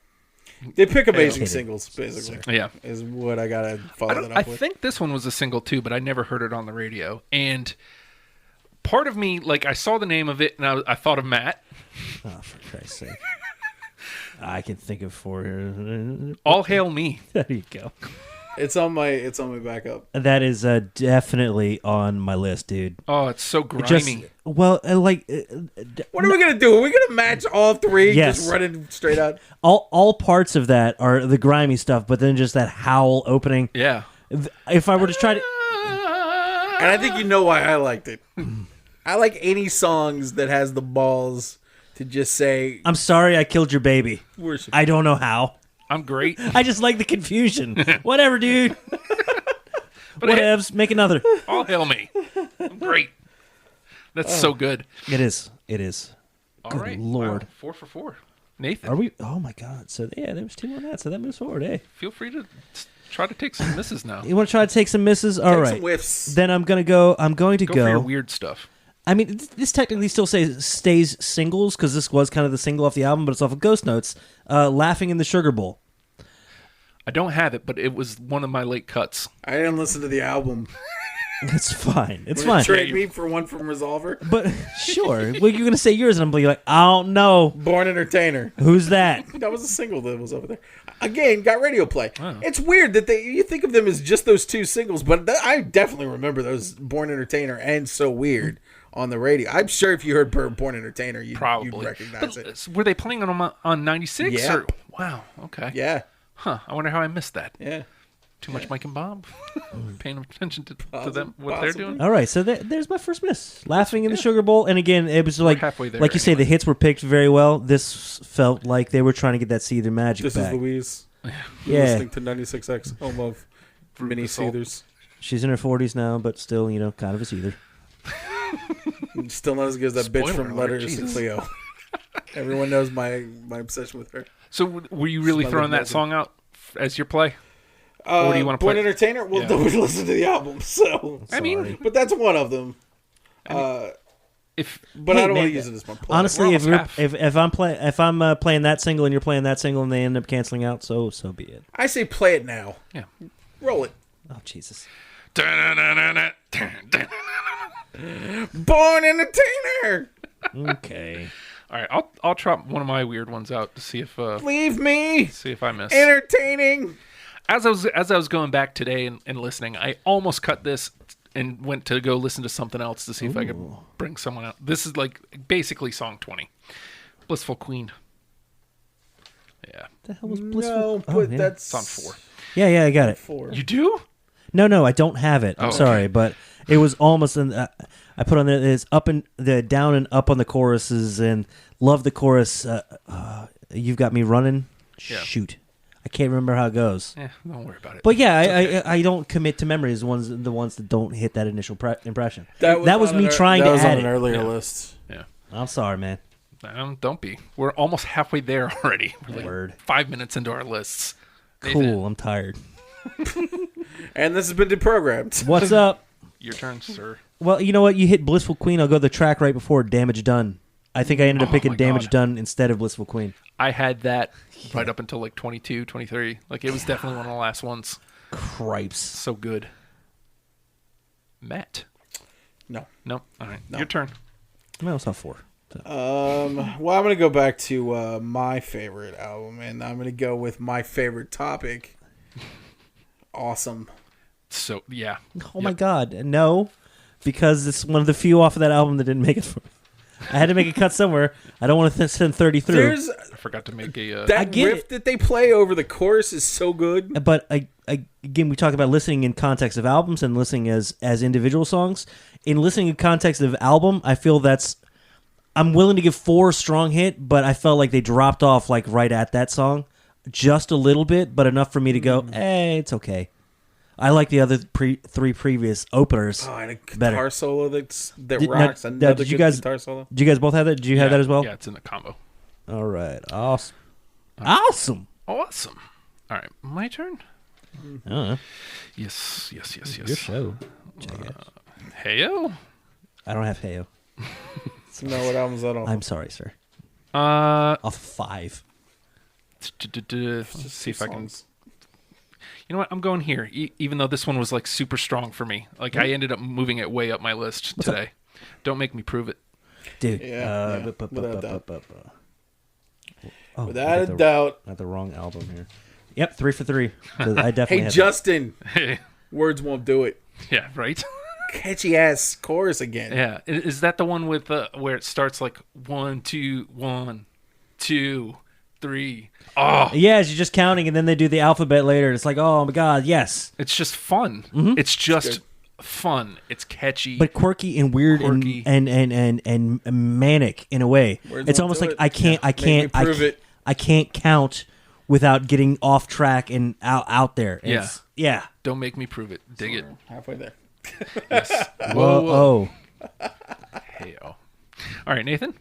They pick amazing kidding. singles, basically. Yeah. Is what I gotta follow that I up with. think this one was a single too, but I never heard it on the radio. And part of me, like, I saw the name of it, and I thought of Matt. Oh, for Christ's sake. I can think of 4 here. All Hail Me. There you go. It's on my backup. That is definitely on my list, dude. Oh, it's so grimy. Just, well, like What are we gonna do? Are we gonna match all three? Yes. Just running straight out. all parts of that are the grimy stuff, but then just that howl opening. Yeah. If I were to try to, And I think you know why I liked it. I like any songs that has the balls to just say I'm sorry I killed your baby. worship. I don't know how. I'm great. I just like the confusion. Whatever, dude. But Whatevs. Make another. All Hail Me. I'm great. That's so good. It is. It is. All Good right. Lord. Wow, 4 for 4. Nathan, Are we? Oh my God. So yeah, there was 2 on that. So that moves forward. Hey, feel free to try to take some misses now. you want to try to take some misses? All Take right. some whiffs. Then I'm gonna go. I'm going to Go for your go. weird stuff. I mean, this technically still stays singles because this was kind of the single off the album, but it's off of Ghost Notes. Laughing in the Sugar Bowl. I don't have it, but it was one of my late cuts. I didn't listen to the album. It's fine. It's Wanna fine. Trade me for one from Resolver. But sure, well, you're gonna say yours, and I'm gonna be like, I don't know. Born Entertainer. Who's that? That was a single that was over there. Again, got radio play. It's weird that you think of them as just those 2 singles, but I definitely remember those Born Entertainer and So Weird on the radio. I'm sure if you heard Born Entertainer, you'd Probably. recognize But it. were they playing on 96? Yeah. Or, wow. Okay. Yeah, Huh. I wonder how I missed that. yeah. Too much Mike and Bob? Paying attention to them, what they're Possibly. doing? All right, so there's my first miss. Laughing in the Sugar Bowl, and again, it was like halfway there like you say, anyway. the hits were picked very well. This felt like they were trying to get that Seether magic This back. is Louise. Yeah, Listening to 96X, home of Mini Salt. Seethers. she's in her 40s now, but still, kind of a Seether. Still not as good as that bitch Spoiler from alert, Letters to Jesus. Cleo. Everyone knows my obsession with her. So were you really Smell throwing like that nothing. song out as your play? Or do you wanna Born play- Entertainer? Well, Yeah. nobody listened to the album, so. I mean, But that's one of them. if But Hey, I don't want man, to use it as my play. Honestly, We're if almost you're, half. if I'm playing that single and you're playing that single and they end up canceling out, so be it. I say play it now. yeah. Roll it. Oh Jesus! Born Entertainer! Okay. All right, I'll drop one of my weird ones out to see if Leave me I miss. entertaining. As I was going back today and listening, I almost cut this and went to go listen to something else to see if I could bring someone out. This is like basically song 20, Blissful Queen. Yeah, The hell was blissful? No, Oh, but yeah. that's it's on 4. Yeah, I got it. 4. You do? No, I don't have it. I'm Oh, sorry, okay. but it was almost in. I put on there. It's up and the down and up on the choruses, and love the chorus. You've got me running. Yeah. Shoot, I can't remember how it goes. Yeah, don't worry about it. But yeah, okay. I don't commit to memories. The ones that don't hit that initial impression. That was me on trying that to was add on an it. earlier Yeah. list. Yeah. I'm sorry, man. Don't be. We're almost halfway there already. We're like Word. 5 minutes into our lists. Nathan, Cool. I'm tired. And this has been deprogrammed. What's up? your turn, sir. Well, you know what? You hit Blissful Queen. I'll go the track right before Damage Done. I think I ended up Oh, picking my Damage God. Done instead of Blissful Queen. I had that right up until like 22, 23. Like it was definitely one of the last ones. Cripes. So good. Matt. No. No. All right. No. Your turn. Well, it's not 4. So. Well, I'm going to go back to my favorite album, and I'm going to go with my favorite topic. Awesome. So yeah. Oh my God, no, because it's one of the few off of that album that didn't make it. I had to make a cut somewhere. I don't want to send 30 through. There's I forgot to make a. that I get riff it. that they play over the chorus is so good. But again, we talk about listening in context of albums and listening as individual songs. In listening in context of album, I feel I'm willing to give 4 strong hit, but I felt like they dropped off like right at that song, just a little bit, but enough for me to go, it's okay. I like the other three previous openers. Oh, and a guitar better. solo that Did- rocks. now, Another did you good guys- guitar solo. Did you guys both have that? Did you have that as well? Yeah, it's in the combo. All right. Awesome. Awesome. Awesome. All right, my turn. I don't know. Yes. Your show. Heyo. I don't have Heyo. No, what album's that on? I'm sorry, sir. Off Off 5. Let's see if I can. You know what? I'm going here, even though this one was like super strong for me. Like I ended up moving it way up my list today. Don't make me prove it. Dude. Yeah, without doubt. Oh, Without a doubt. I got the wrong album here. Yep, 3 for 3. So I definitely Hey, had Justin. Hey. Words won't do it. Yeah, right. Catchy ass chorus again. Yeah, is that the one with where it starts like 1, 2, 1, 2, 3? Oh, Yes, you're just counting, and then they do the alphabet later. It's like, oh my god, yes. it's just fun. It's just fun. It's catchy. But quirky and weird Quirky. and manic in a way. Words It's won't almost do like it. I can't Make me prove it. I can't count without getting off track and out there. It's- yeah. Don't make me prove it. Dig it. Halfway there. Yes. Whoa. Hey, oh. All right, Nathan.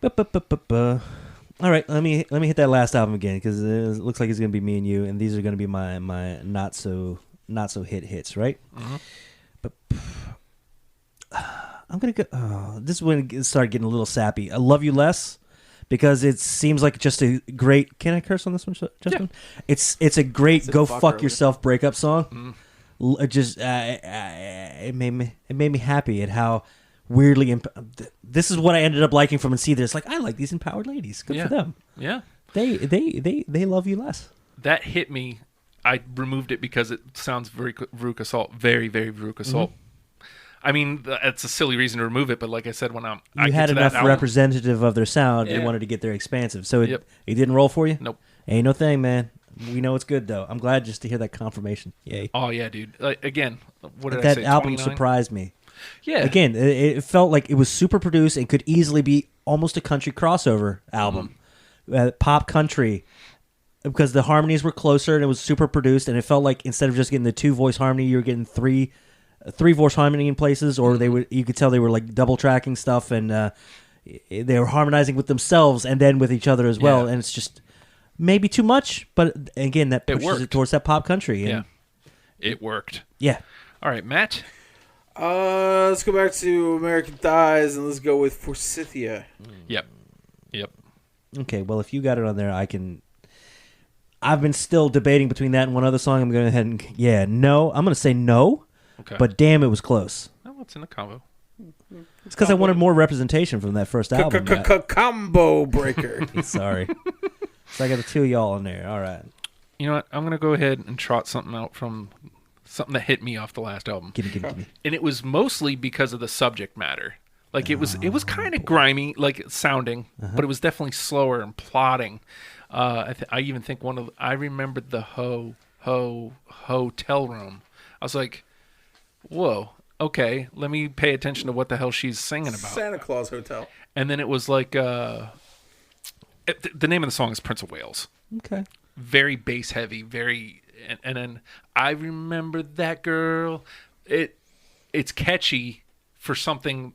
All right, let me hit that last album again because it looks like it's gonna be me and you, and these are gonna be my not so hits, right? But I'm gonna go. Oh, this is when it started getting a little sappy. I Love You Less because it seems like just a great. Can I curse on this one, Justin? Yeah. It's a great go fuck earlier. yourself breakup song. It just it made me happy at how weirdly this is what I ended up liking from See This. Like I like these empowered ladies. Good for them. Yeah. They love you less. That hit me. I removed it because it sounds very Veruca Salt. Very, very Veruca Salt. I mean, it's a silly reason to remove it, but like I said, when I You get had to enough that album, representative of their sound and Yeah. wanted to get their expansive. So it Yep. didn't roll for you? Nope. Ain't no thing, man. We know it's good though. I'm glad just to hear that confirmation. Yay. Oh yeah, dude. Like, again, what did I That say? album 29? surprised me. Yeah. Again, it felt like it was super produced and could easily be almost a country crossover album. Pop country. Because the harmonies were closer and it was super produced, and it felt like instead of just getting the 2-voice harmony, you were getting three voice harmony in places, or you could tell they were like double tracking stuff, and they were harmonizing with themselves and then with each other as well. Yeah. And it's just maybe too much, but again, that It pushes it worked. towards that pop country. Yeah. And It worked. yeah. All right, Matt. Let's go back to American Thighs and let's go with Forsythia. Yep. Okay, well, if you got it on there, I can. I've been still debating between that and one other song. I'm going to go ahead and no. I'm going to say no. Okay. But damn, it was close. Oh, it's in the combo. It's because I wanted more representation from that first album. Matt. Combo breaker. Sorry. So I got the two of y'all in there. All right. You know what? I'm gonna go ahead and trot something out from something that hit me off the last album, Give me. and it was mostly because of the subject matter. Like it was kind of grimy, like sounding, but it was definitely slower and plotting. I even think I remembered the hotel room. I was like, whoa, okay, let me pay attention to what the hell she's singing about. Santa Claus Hotel. And then it was like, the name of the song is Prince of Wales. Okay. Very bass heavy, and then I remember that girl. It's catchy for something.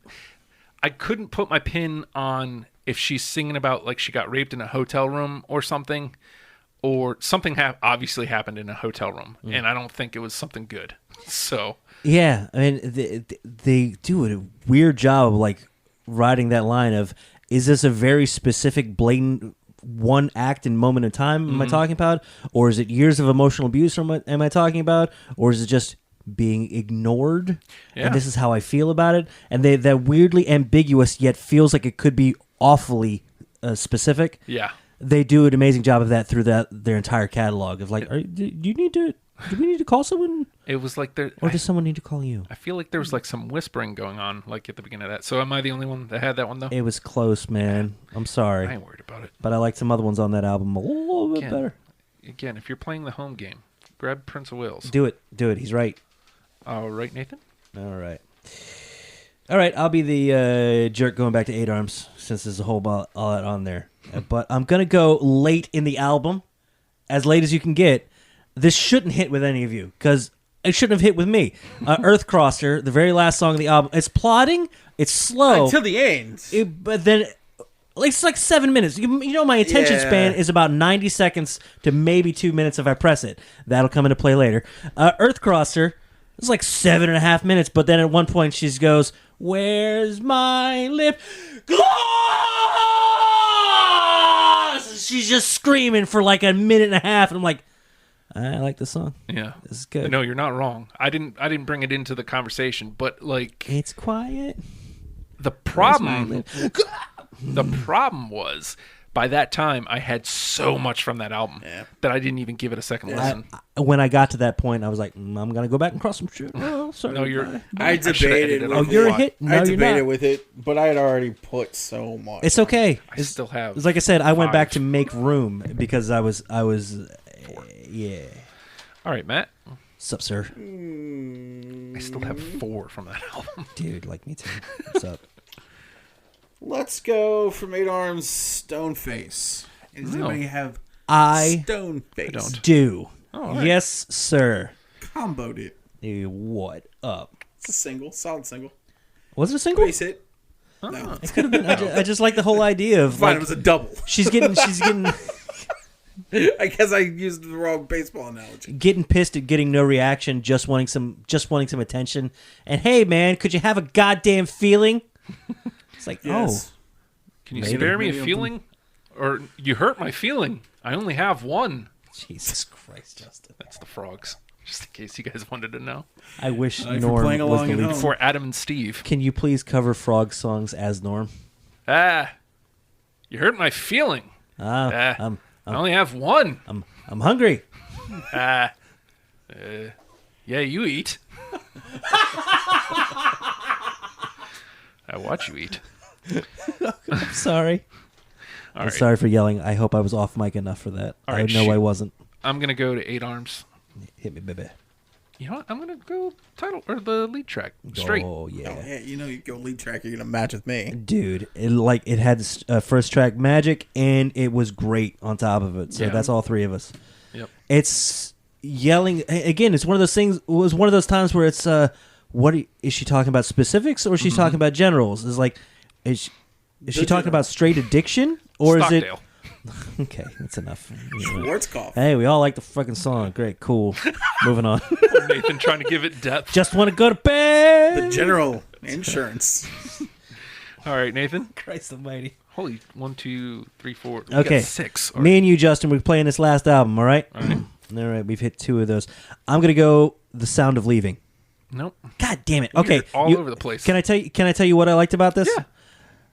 I couldn't put my pin on if she's singing about like she got raped in a hotel room or something obviously happened in a hotel room, and I don't think it was something good. So Yeah, I mean, they do a weird job of like writing that line of, is this a very specific, blatant one act and moment in time am I talking about? Or is it years of emotional abuse am I talking about? Or is it just being ignored? Yeah. And this is how I feel about it? And that weirdly ambiguous yet feels like it could be awfully specific. yeah, They do an amazing job of that through their entire catalog of like, do we need to call someone? it was like there. Or does someone need to call you? I feel like there was like some whispering going on like at the beginning of that. So am I the only one that had that one though? It was close, man. I'm sorry. I ain't worried about it. But I like some other ones on that album a little bit better. Again, if you're playing the home game, grab Prince of Wales. Do it. He's right. All right, Nathan. All right. I'll be the jerk going back to 8 Arms since there's a whole lot on there. But I'm going to go late in the album, as late as you can get. this shouldn't hit with any of you because it shouldn't have hit with me. Earthcrosser, the very last song of the album, it's plodding, it's slow. Until the end. But then it's like 7 minutes. You know, my attention span is about 90 seconds to maybe 2 minutes if I press it. That'll come into play later. Earthcrosser, it's like 7.5 minutes, but then at one point she goes, "Where's my lip gloss?" She's just screaming for like a minute and a half, and I'm like, I like this song. Yeah, this is good. No, you're not wrong. I didn't bring it into the conversation, but like, it's quiet. The problem was, by that time, I had so much from that album that I didn't even give it a second listen. When I got to that point, I was like, I'm gonna go back and cross some shit. Oh, sorry. No, you're. I debated. You're a hit. No, I you're debated not. with it, but I had already put so much. It's okay. I still have. It's like I said, I went 5. back to make room because I was. Yeah. All right, Matt. What's up, sir? I still have 4 from that album. Dude, like me too. What's up? Let's go from 8 Arms, Stoneface. Does anybody have Stoneface? I don't. Do. Oh, all right. Yes, sir. Comboed it. Dude, what up? It's a single, solid single. Was it a single? Bass hit. No. It could have been. I just like the whole idea of Fine, like it was a double. she's getting I guess I used the wrong baseball analogy. getting pissed at getting no reaction, just wanting some attention. And hey, man, could you have a goddamn feeling? It's like, Yes. Can you Maybe. spare me a feeling? Or you hurt my feeling. I only have one. Jesus Christ, Justin. That's the frogs. Just in case you guys wanted to know. I wish for Norm playing was along the at lead. home. For Adam and Steve. Can you please cover frog songs as Norm? You hurt my feeling. I I'm only have one. I'm hungry. Yeah, you eat. I watch you eat. I'm sorry. All I'm right. sorry for yelling. I hope I was off mic enough for that. All I right, know shoot. I wasn't. I'm going to go to 8 Arms. Hit me, baby. You know what? I'm going to go title or the lead track straight. Oh yeah. Oh, yeah, you know you go lead track, you're going to match with me. Dude, it had first track magic, and it was great on top of it. So Yeah. that's all 3 of us. Yep. It's yelling again. It's one of those things. It was one of those times where it's is she talking about specifics or is she talking about generals? Is like is she talking about straight addiction or is it? Stockdale. Okay, that's enough. Schwarzkopf. Hey, we all like the fucking song. Great, cool. Moving on. Nathan trying to give it depth. Just want to go to bed. The general insurance. All right, Nathan. Christ Almighty. Holy 1, 2, 3, 4. We Okay. got 6. All Me right. and you, Justin, we're playing this last album, all right? All right. All right, we've hit 2 of those. I'm going to go The Sound of Leaving. Nope. God damn it. Okay. You're all over the place. Can I tell you what I liked about this? Yeah.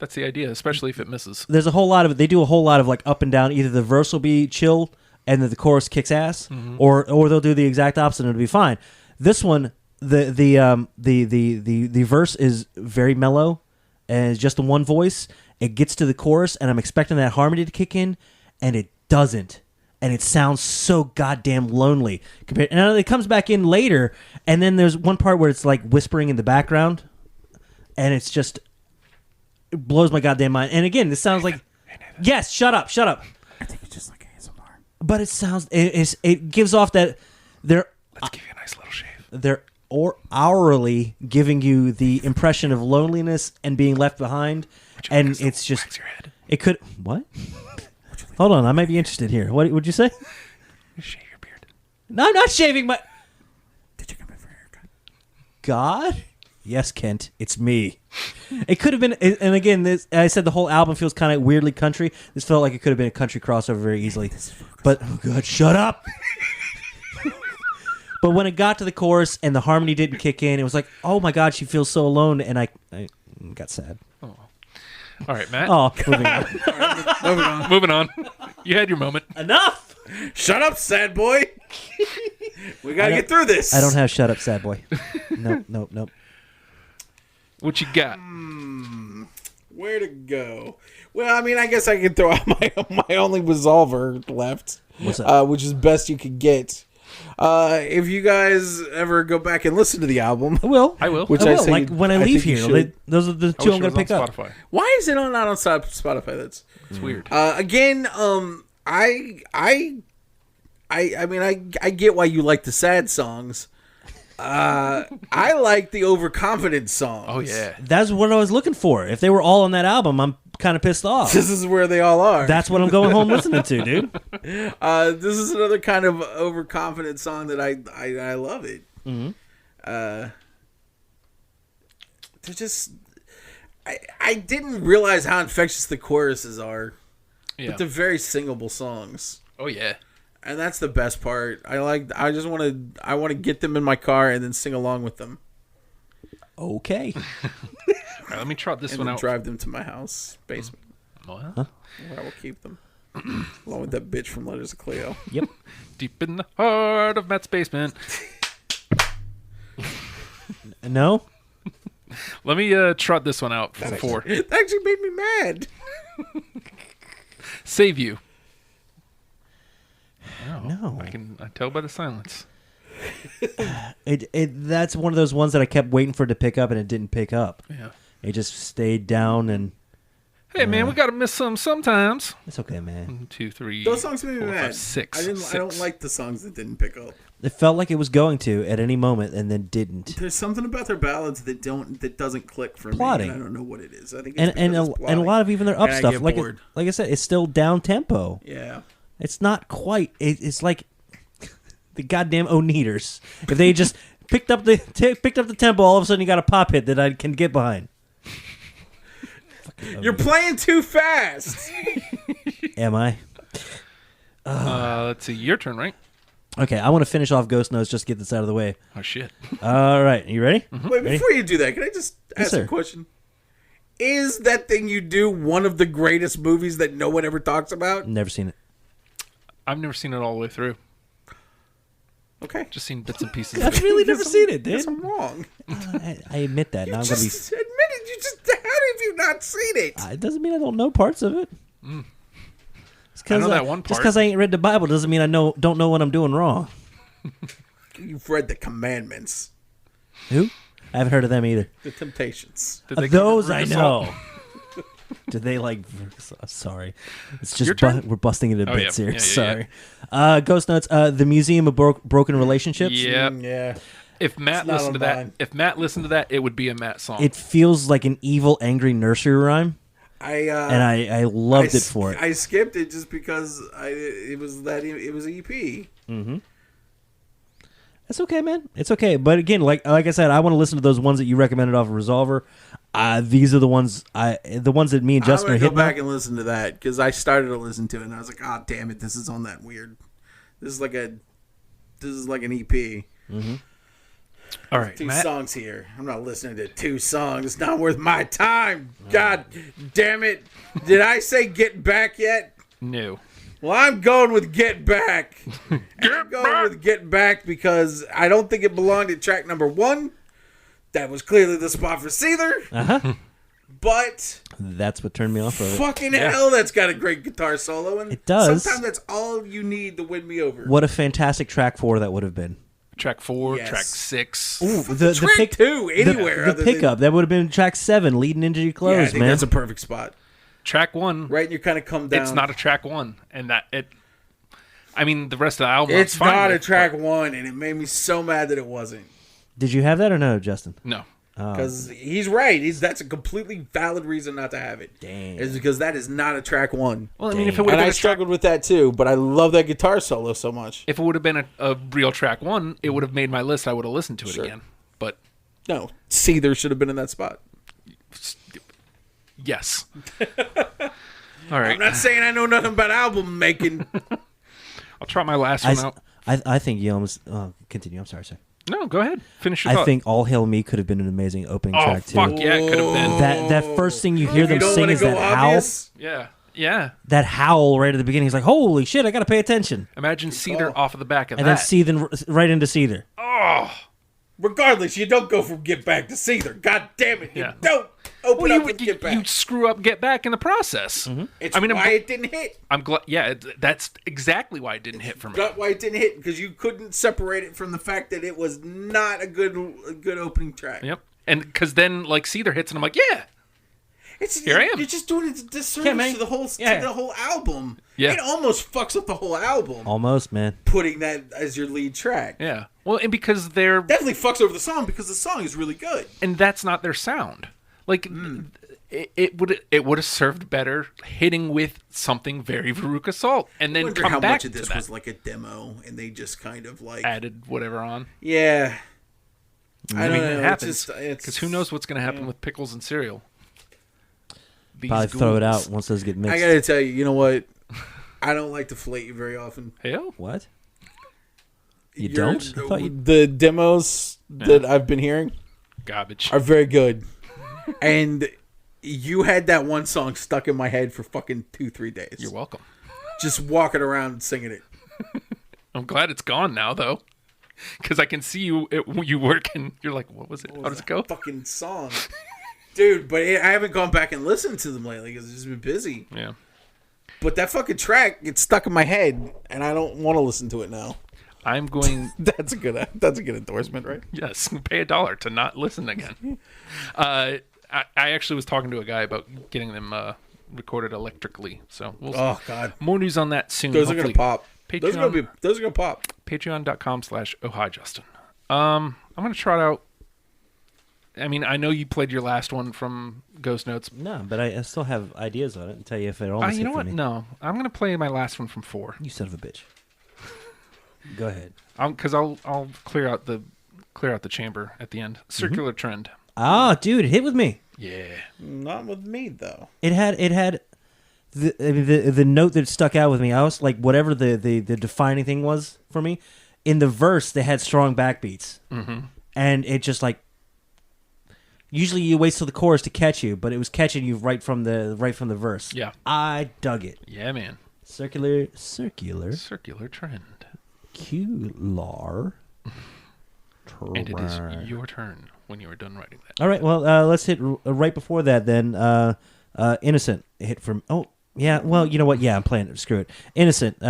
That's the idea, especially if it misses. There's a whole lot of it. They do a whole lot of like up and down. Either the verse will be chill and then the chorus kicks ass, or they'll do the exact opposite and it'll be fine. This one, the verse is very mellow and it's just the one voice. It gets to the chorus and I'm expecting that harmony to kick in, and it doesn't. And it sounds so goddamn lonely. And it comes back in later, and then there's one part where it's like whispering in the background, and it's just it blows my goddamn mind. And again, this sounds like yes, shut up. I think it's just like ASMR. But it sounds it gives off that they're Let's give you a nice little shave. they're hourly giving you the impression of loneliness and being left behind, and it's just Wax your head. it could what? Hold on, I might be interested here. What would you say? Shave your beard. No, I'm not shaving my. Did you come in for a haircut? God? Yes, Kent, it's me. It could have been, and again, I said the whole album feels kind of weirdly country. This felt like it could have been a country crossover very easily. But, oh God, shut up. But when it got to the chorus and the harmony didn't kick in, it was like, oh my God, she feels so alone, and I got sad. All right, Matt. Oh, moving on. Moving on. Moving on. You had your moment. Enough! Shut up, sad boy. We got to get through this. I don't have shut up, sad boy. Nope. What you got? Where to go? Well, I mean, I guess I can throw out my only resolver left, What's that? which is Best You Could Get. If you guys ever go back and listen to the album, I will. Which I I will. say like when I I leave think you here, should. those are the I two wish I'm it going was to on pick up. Spotify. why is it not on Spotify? It's weird. Again, I I mean, I get why you like the sad songs. I like the overconfident songs. Oh yeah, That's what I was looking for. If they were all on that album, I'm kind of pissed off. This is where they all are. That's what I'm going home listening to, dude. This is another kind of overconfident song that I love it. Mm-hmm. They're just I didn't realize how infectious the choruses are. yeah. But they're very singable songs. Oh yeah. And that's the best part. I just want to get them in my car and then sing along with them. Okay. All right, let me trot this And one then out. drive them to my house basement. What? Where I will keep them. Along with that bitch from Letters of Cleo. Yep. Deep in the heart of Matt's basement. No? Let me trot this one out for four. That actually made me mad. Save You. No. I tell by the silence. That's one of those ones that I kept waiting for it to pick up, and it didn't pick up. Yeah. It just stayed down, and Hey man, we gotta miss some sometimes. it's okay, man. 1, 2, 3. Those songs made me 4, mad. 5, 6. I don't like the songs that didn't pick up. It felt like it was going to at any moment, and then didn't. There's something about their ballads that doesn't click for Plotting. me. And I don't know what it is. I think And it's a lot of even their up And I stuff, get like bored. like I said, it's still down tempo. Yeah. It's not quite. It's like the goddamn Oneaters. If they just picked up the tempo, all of a sudden you got a pop hit that I can get behind. You're playing too fast. Am I? Let's see. Your turn, right? Okay, I want to finish off Ghost Notes just to get this out of the way. Oh shit. All right, you ready? Wait, before you do that, can I just ask sir. a question? Is That Thing You Do one of the greatest movies that no one ever talks about? Never seen it. I've never seen it all the way through. Okay. Just seen bits and pieces. I've of it. really never seen it, Guess dude. I'm wrong. I admit that. Now I'm gonna be. Just admit it. How have you not seen it? It doesn't mean I don't know parts of it. I know that one Just part. because I ain't read the Bible doesn't mean I don't know what I'm doing wrong. You've read the Commandments, Who? I haven't heard of them either. the Temptations. Did they Those cover I Veruca Salt? know. Do they like? Sorry, it's just Your turn? we're busting into Oh, bits yeah. here. Yeah, Sorry. Ghost Notes. The Museum of Broken Relationships. Yeah. Yeah. If Matt It's not listened to on that, mine. it would be a Matt song. It feels like an evil, angry nursery rhyme, and I loved it for it. I skipped it just because it was an EP. It's okay, man. It's okay. But again, like I said, I want to listen to those ones that you recommended off of Resolver. These are the ones that me and Justin I'm are gonna go hitting. back and listen to that because I started to listen to it and I was like, "Oh, damn it! This is on that weird. This is like an EP. all right, Two Matt. songs here. I'm not listening to two songs. It's not worth my time. God damn it! Did I say Get Back yet? No. Well, I'm going with Get Back. I'm going with Get Back because I don't think it belonged at track number 1. That was clearly the spot for Seether. But That's what turned me off of it. fucking hell, that's got a great guitar solo. And It does. Sometimes that's all you need to win me over. What a fantastic track 4 that would have been. Track 4, Yes. track 6. Track 2, anywhere. The other pickup that would have been track 7, leading into your yeah, I close, think man. that's a perfect spot. Track 1. Right, and you kind of come down. It's not a track 1, and that it. I mean, the rest of the album. It's I'm fine not a with, track but 1, and it made me so mad that it wasn't. Did you have that or no, Justin? No. Because he's right. That's a completely valid reason not to have it. Damn. Is because that is not a track 1. Well, I mean, if it Dang. would And have I been struggled with that too, but I love that guitar solo so much. if it would have been a real track 1, it would have made my list. I would have listened to it Sure. again. But No, Seether should have been in that spot. yes. All right. I'm not saying I know nothing about album making. I'll try my last one out. I think you almost continue. I'm sorry, sir. No, go ahead. Finish your I thought. think All Hail Me could have been an amazing opening Oh, track too. fuck yeah, it could have been. That first thing you hear If you them don't sing wanna is go that obvious, Yeah. Yeah. that howl right at the beginning. He's like, "Holy shit, I got to pay attention." Imagine Seether off of the back of And that. then Seether right into Seether. regardless, you don't go from Get Back to Seether. God damn it, Yeah. you don't open Well, up with Get Back. you screw up Get Back in the process. It's I mean, why it didn't hit. I'm glad. Yeah, that's exactly why it didn't hit for me. That's why it didn't hit, because you couldn't separate it from the fact that it was not a good opening track. Yep. And because then, like, Seether hits, and I'm like, yeah. Here I am. You're just doing a disservice Yeah, man. to the whole Yeah. to the whole album. Yeah. It almost fucks up the whole album. Almost, man. Putting that as your lead track. Yeah. Well, and because they're Definitely fucks over the song because the song is really good. and that's not their sound. Like it would have served better hitting with something very Veruca Salt and I then wonder come how back much of to this that. was like a demo and they just kind of like Added whatever on. yeah. I don't know. It happens It's because who knows what's going to happen with pickles and cereal. These Probably throw it ghouls. out once those get mixed. I gotta tell you, you know what? I don't like to flate you very often. Hell, What? You Your- don't? I thought you... The demos that I've been hearing garbage. are very good. And you had that one song stuck in my head for fucking 2-3 days. You're welcome. Just walking around singing it. I'm glad it's gone now, though, because I can see you working. You're like, what was it? How does it go? Fucking song. Dude, but I haven't gone back and listened to them lately because I've just been busy. Yeah. But that fucking track gets stuck in my head, and I don't want to listen to it now. I'm going. That's a good endorsement, right? Yes, pay $1 to not listen again. I actually was talking to a guy about getting them recorded electrically. So we'll Oh God, more news on that soon. those are gonna pop. Those are gonna pop. Patreon.com/OhiJustin. I'm gonna try it out. I mean, I know you played your last one from Ghost Notes. No, but I still have ideas on it and tell you if it almost You hit know for what? me. No, I'm gonna play my last one from 4. You son of a bitch. Go ahead. Because I'll clear out the chamber at the end. Circular Trend. Ah, dude, it hit with me. Yeah. Not with me though. It had the note that stuck out with me. I was like, whatever the defining thing was for me. In the verse, they had strong backbeats, and it just like. Usually, you wait till the chorus to catch you, but it was catching you right from the verse. Yeah. I dug it. Yeah, man. Circular Trend. Cular. And it is your turn when you are done writing that. All right, well, let's hit right before that then. Innocent hit from... Oh, yeah, well, you know what? Yeah, I'm playing it. Screw it. Innocent.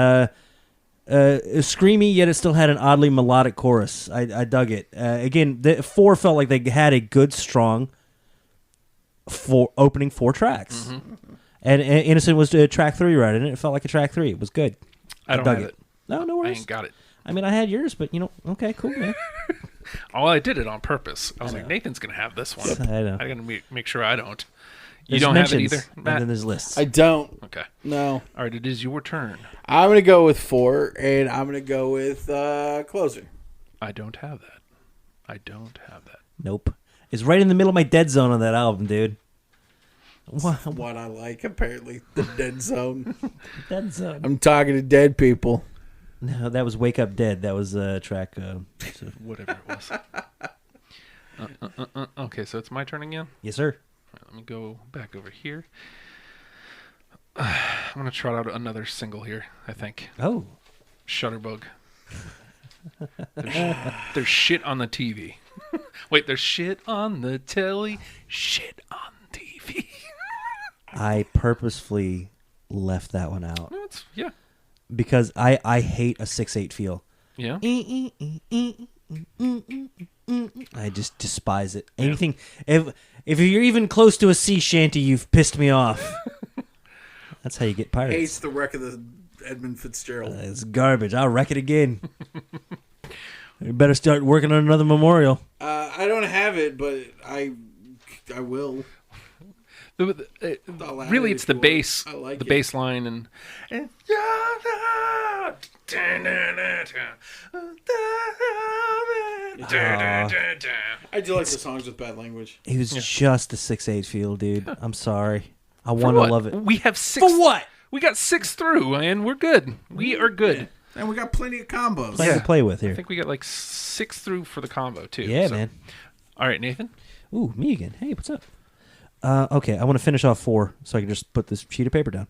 Screamy, yet it still had an oddly melodic chorus. I dug it. Again, the 4 felt like they had a good, strong opening 4 tracks. And Innocent was track 3 right in it. It felt like a track 3. It was good. I don't dug have it. No I worries. ain't got it. I mean, I had yours, but, okay, cool, man. Oh, I did it on purpose. I was like, Nathan's going to have this one. I know. I got to make sure I don't. You There's don't have it mentions, either, and Matt? then there's lists. I don't. Okay. No. All right, it is your turn. I'm gonna go with 4, and I'm gonna go with Closer. I don't have that. Nope. It's right in the middle of my dead zone on that album, dude. What I like, apparently, the dead zone. Dead zone. I'm talking to dead people. No, that was Wake Up Dead. That was track... Whatever it was. Okay, so it's my turn again? Yes, sir. All right, let me go back over here. I'm going to trot out another single here, I think. Oh. Shutterbug. There's shit on the TV. Wait, there's shit on the telly. Shit on TV. I purposefully left that one out. No, yeah. Because I hate a 6/8 feel. Yeah. I just despise it. Anything... If you're even close to a sea shanty, you've pissed me off. That's how you get pirates. Hates the wreck of the Edmund Fitzgerald. It's garbage. I'll wreck it again. You better start working on another memorial. I don't have it, but I will. Really, it's the bass, like the it. bass line, and I do like the songs with bad language. It was just a 6/8 feel, dude. I'm sorry. I For want to what? love it. We have 6. For what? We got 6 through, and we're good. We are good. And we got plenty of combos. Plenty to play with I here. think we got like 6 through for the combo too. Yeah, so. man. All right, Nathan. Ooh, me again. Hey, what's up? Okay, I want to finish off 4 so I can just put this sheet of paper down.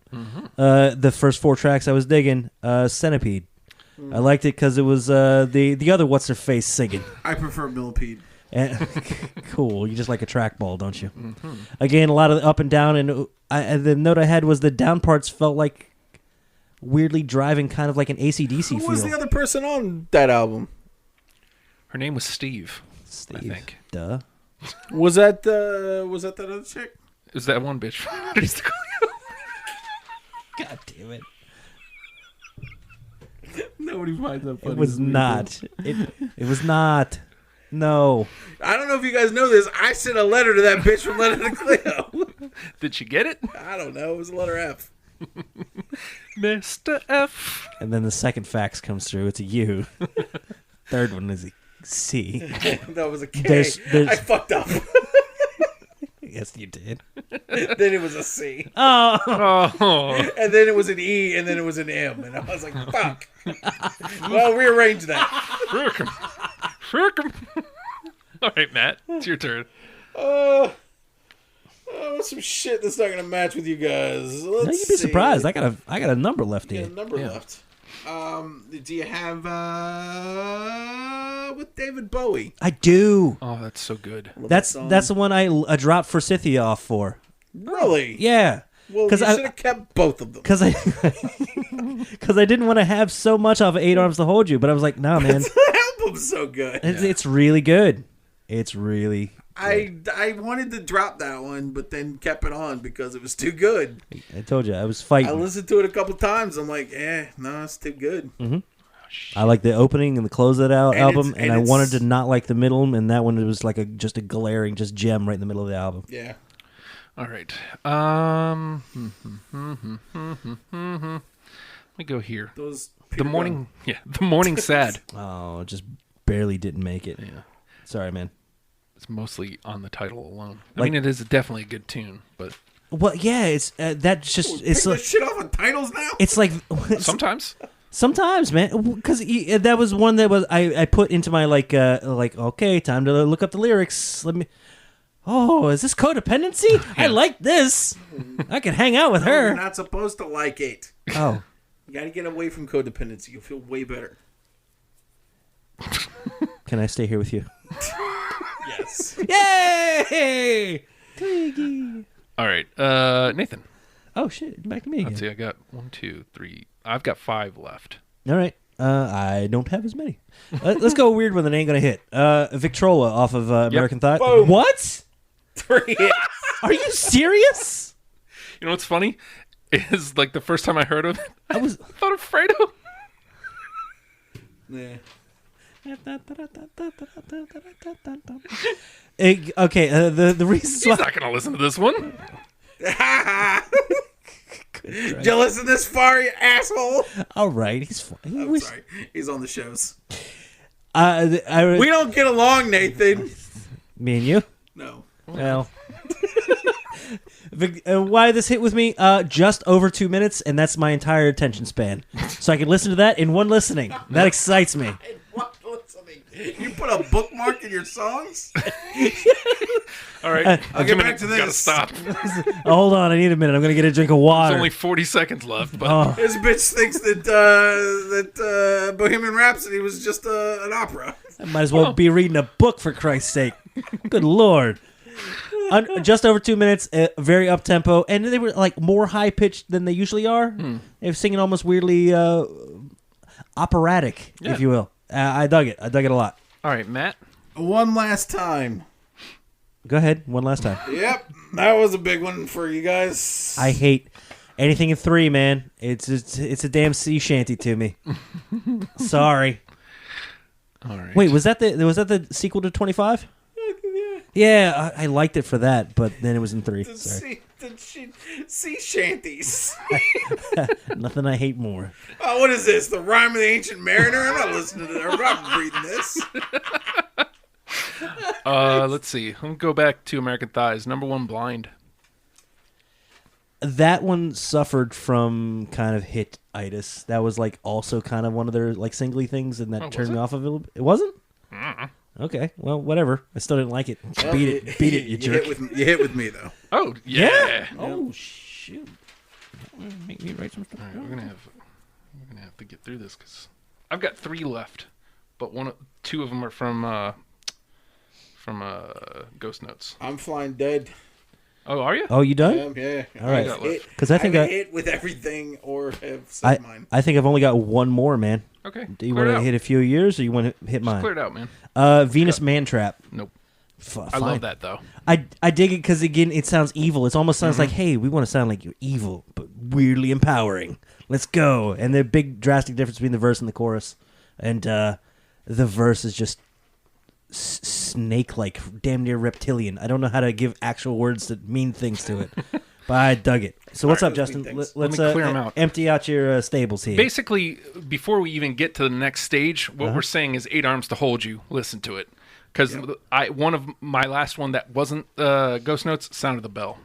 The first 4 tracks I was digging. Centipede. I liked it because it was the other what's-her-face singing. I prefer Millipede. And, cool. You just like a trackball, don't you? Again, a lot of up and down, and the note I had was the down parts felt like weirdly driving, kind of like an AC/DC feel. Who was the other person on that album? Her name was Steve. Steve. I think. Duh. Was that that other chick? is that one bitch from Letters to Cleo. God damn it. Nobody finds that funny. It was not. It was not. No. I don't know if you guys know this. I sent a letter to that bitch from Letter to Cleo. Did she get it? I don't know. It was a letter F. Mr. F. And then the second fax comes through. It's a U. Third one is a C. That was a K. There's- I fucked up. Yes, you did. Then it was a C. Oh. Oh. And then it was an E, and then it was an M. And I was like, fuck. Well, rearrange that. Frick 'em. Frick 'em. All right, Matt. It's your turn. Some shit that's not going to match with you guys. No, you'd be surprised. I got a number left Yeah, here. a number left. Do you have with David Bowie? I do. Oh, that's so good. That's the one I dropped Forsythia off for. Really? Yeah. Well, you should have kept both of them. Because I didn't want to have so much off of 8 Arms to Hold You, but I was like, no, man. The album's so good. It's really good. It's really I wanted to drop that one, but then kept it on because it was too good. I told you, I was fighting. I listened to it a couple times. I'm like, no, it's too good. Mm-hmm. I like the opening and the close of that album, and I wanted to not like the middle, and that one was like just a glaring gem right in the middle of the album. Yeah. All right. Let me go here. The morning sad. Oh, just barely didn't make it. Yeah. Sorry, man. It's mostly on the title alone. I mean, it is definitely a good tune, but well, yeah, it's that's just it's like shit off on titles now. It's like sometimes, man, because that was one that was I put into my like okay, time to look up the lyrics. Let me. Oh, is this codependency? Yeah. I like this. I can hang out with her. You're not supposed to like it. Oh, you got to get away from codependency. You'll feel way better. Can I stay here with you? Yes. Yay! Twiggy. All right, Nathan. Oh shit! Back to me again. Let's see. I got 1, 2, 3. I've got 5 left. All right. I don't have as many. Let's go weird one that ain't gonna hit. Victrola off of American Thought. Boom. What? 3 hits. Are you serious? You know what's funny? Is like the first time I heard of it, I thought of Fredo. Yeah. Okay, the reason He's not gonna listen to this one. Did you listen this far, you asshole? All right, he's fine. I'm sorry. He's on the shows. We We don't get along, Nathan. Me and you? No. Well, why this hit with me? Just over 2 minutes, and that's my entire attention span. So I can listen to that in one listening. That excites me. What listening? You put a bookmark in your songs? All right, I'll get back to this. Gotta stop. Hold on, I need a minute. I'm gonna get a drink of water. There's only 40 seconds left, but This bitch thinks that Bohemian Rhapsody was just an opera. I might as well be reading a book, for Christ's sake. Good Lord. Just over 2 minutes, very up tempo, and they were like more high pitched than they usually are. They were singing almost weirdly operatic, if you will. I dug it. I dug it a lot. All right, Matt. One last time. Go ahead, one last time. Yep, that was a big one for you guys. I hate anything in 3, man. It's a damn sea shanty to me. Sorry. All right. Wait, was that the sequel to 25? Yeah, I liked it for that, but then it was in 3. Sorry. Sea shanties. Nothing I hate more. Oh, what is this? The Rhyme of the Ancient Mariner? I'm not listening to that. I'm not reading this. Let's see. I'm gonna go back to American Thighs. Number 1, Blind. That one suffered from kind of hit-itis. That was like also kind of one of their like singly things, and that turned me off of it a little bit. It wasn't? Okay, well, whatever. I still didn't like it. Well, beat it, you jerk. You hit with me though. Oh yeah. Oh shoot! Make me write some stuff. All right, we're gonna have to get through this because I've got 3 left, but 2 of them are from Ghost Notes. I'm Flying Dead. Oh, are you? Oh, you done? Yeah. All right. Because I think I hit with everything or have said mine. I think I've only got one more, man. Okay. Do you want to hit a few years, or you want to hit mine? Just clear it out, man. Venus Mantrap. Nope. I love that though. I dig it because again, it sounds evil. It almost sounds like, hey, we want to sound like you're evil, but weirdly empowering. Let's go. And the big drastic difference between the verse and the chorus, and the verse is just snake-like, damn near reptilian. I don't know how to give actual words that mean things to it, but I dug it. So what's up, Justin? Let's clear them out. Empty out your stables here. Basically, before we even get to the next stage, what we're saying is 8 Arms to Hold You. Listen to it. Because one of my last one that wasn't Ghost Notes, Sound of the Bell.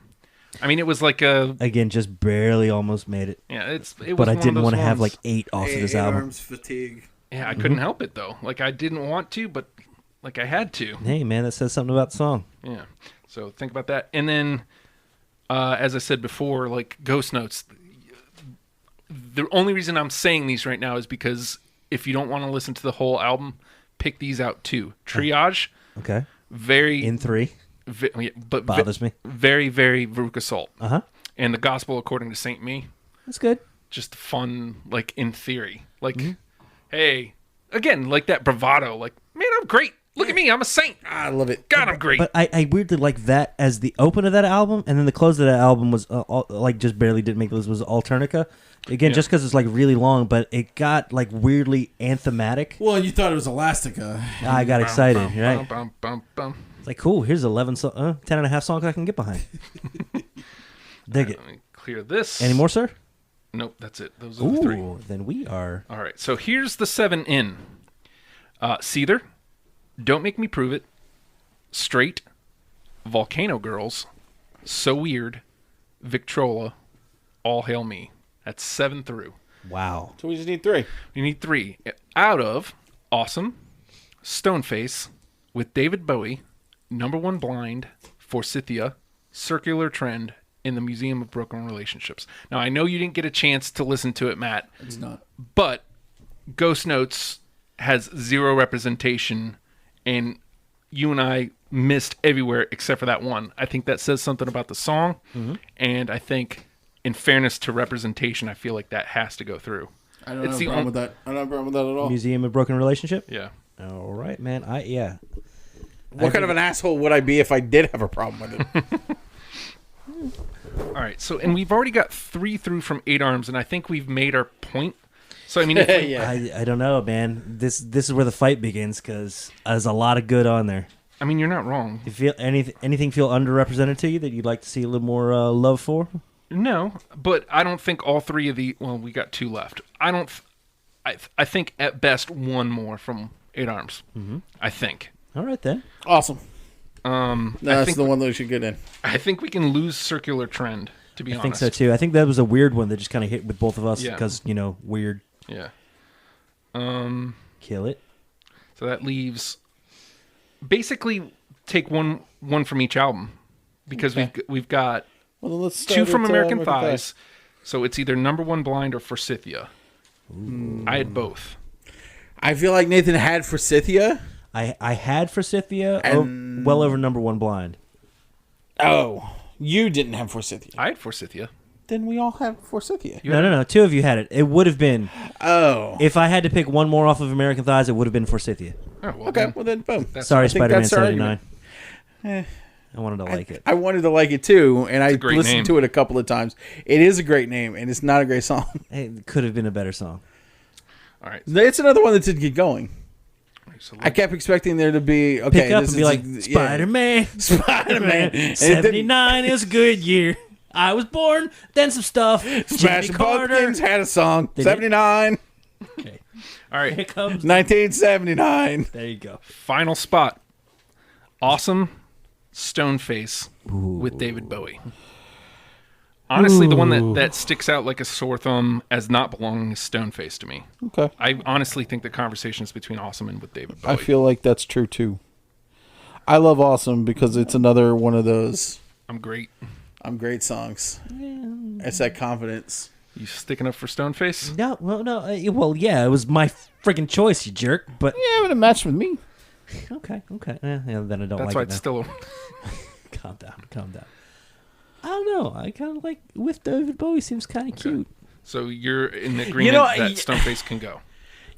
I mean, it was like again, just barely almost made it. Yeah, it was. But I one didn't of want to those have ones. like 8 off of this 8 album. Arms fatigue. Yeah, I couldn't help it though. Like I didn't want to, but like I had to. Hey, man, that says something about the song. Yeah. So think about that. And then, as I said before, like Ghost Notes. The only reason I'm saying these right now is because if you don't want to listen to the whole album, pick these out too. Triage. Okay. Very In 3. but Bothers me. Very, very Veruca Salt. Uh-huh. And the Gospel According to Saint Me. That's good. Just fun, like in theory. Like, hey, again, like that bravado. Like, man, I'm great. Look at me, I'm a saint. I love it. God, I'm great. But I weirdly like that as the open of that album, and then the close of that album was like just barely didn't make this, was Alternica. Again, just because it's like really long, but it got like weirdly anthematic. Well, you thought it was Elastica. I got excited, right? Bum, bum, bum. It's like, cool, here's 10 and a half songs I can get behind. Dig it. Let me clear this. Any more, sir? Nope, that's it. Those are the 3. Ooh, then we are... All right, so here's the 7 in. Seether, Don't Make Me Prove It, Straight, Volcano Girls, So Weird, Victrola, All Hail Me. That's 7 through. Wow. So we just need 3. You need 3 out of Awesome, Stoneface, with David Bowie, Number One Blind, Forsythia, Circular Trend, in the Museum of Broken Relationships. Now, I know you didn't get a chance to listen to it, Matt. It's not. But Ghost Notes has 0 representation, and you and I missed everywhere except for that one. I think that says something about the song, and I think, in fairness to representation, I feel like that has to go through. I don't have a problem with that. I don't have a problem with that at all. Museum of Broken Relationship? Yeah. All right, man. What kind of an asshole would I be if I did have a problem with it? All right, so, and we've already got 3 through from 8 Arms, and I think we've made our point. So, I mean, Yeah. I don't know, man. This is where the fight begins, because there's a lot of good on there. I mean, you're not wrong. You feel anything feel underrepresented to you that you'd like to see a little more love for? No, but I don't think all 3 of the, well, we got 2 left. I think at best 1 more from 8 Arms. I think. All right, then. Awesome. I That's think the one that we should get in. I think we can lose Circular Trend, to be honest. I think so, too. I think that was a weird one that just kind of hit with both of us Yeah. because, weird. Yeah. Kill it. So that leaves, basically, take one from each album, because we've got Well, then let's 2 start from with, American Thighs. So it's either Number One Blind or Forsythia. I had both. I feel like Nathan had Forsythia. I had Forsythia And- well over Number One Blind. Oh, you didn't have Forsythia. I had Forsythia. Then we all have Forsythia. No. 2 of you had it. It would have been, Oh. if I had to pick one more off of American Thighs, it would have been Forsythia. Oh, well, Okay, then- well then, boom. Sorry, I think Spider-Man that's our 79. argument. I wanted to like it. I wanted to like it too, and I great listened name. to it a couple of times. It is a great name, and it's not a great song. It could have been a better song. All right. It's another one that didn't get going. So I kept expecting there to be okay. Pick up this and be is like, yeah. Spider-Man. Spider-Man. And it didn't- 79 is a good year. I was born, then some stuff. Smashing Jimmy Carter. Pumpkins had a song. Did it? 79. Okay. All right. Here comes. 1979. There you go. Final spot. Awesome Stoneface with David Bowie. Honestly, the one that sticks out like a sore thumb as not belonging is Stoneface to me. Okay. I honestly think the conversation is between Awesome and with David Bowie. I feel like that's true too. I love Awesome because it's another one of those I'm great. I'm great songs. It's that confidence. You sticking up for Stoneface? No, well, yeah, it was my freaking choice, you jerk. But Yeah, but it matched with me. okay. Yeah, then I don't That's like why it now. it's still. Calm down. I don't know. I kind of like with David Bowie. Seems kind of cute. So you're in agreement know, that Stoneface can go.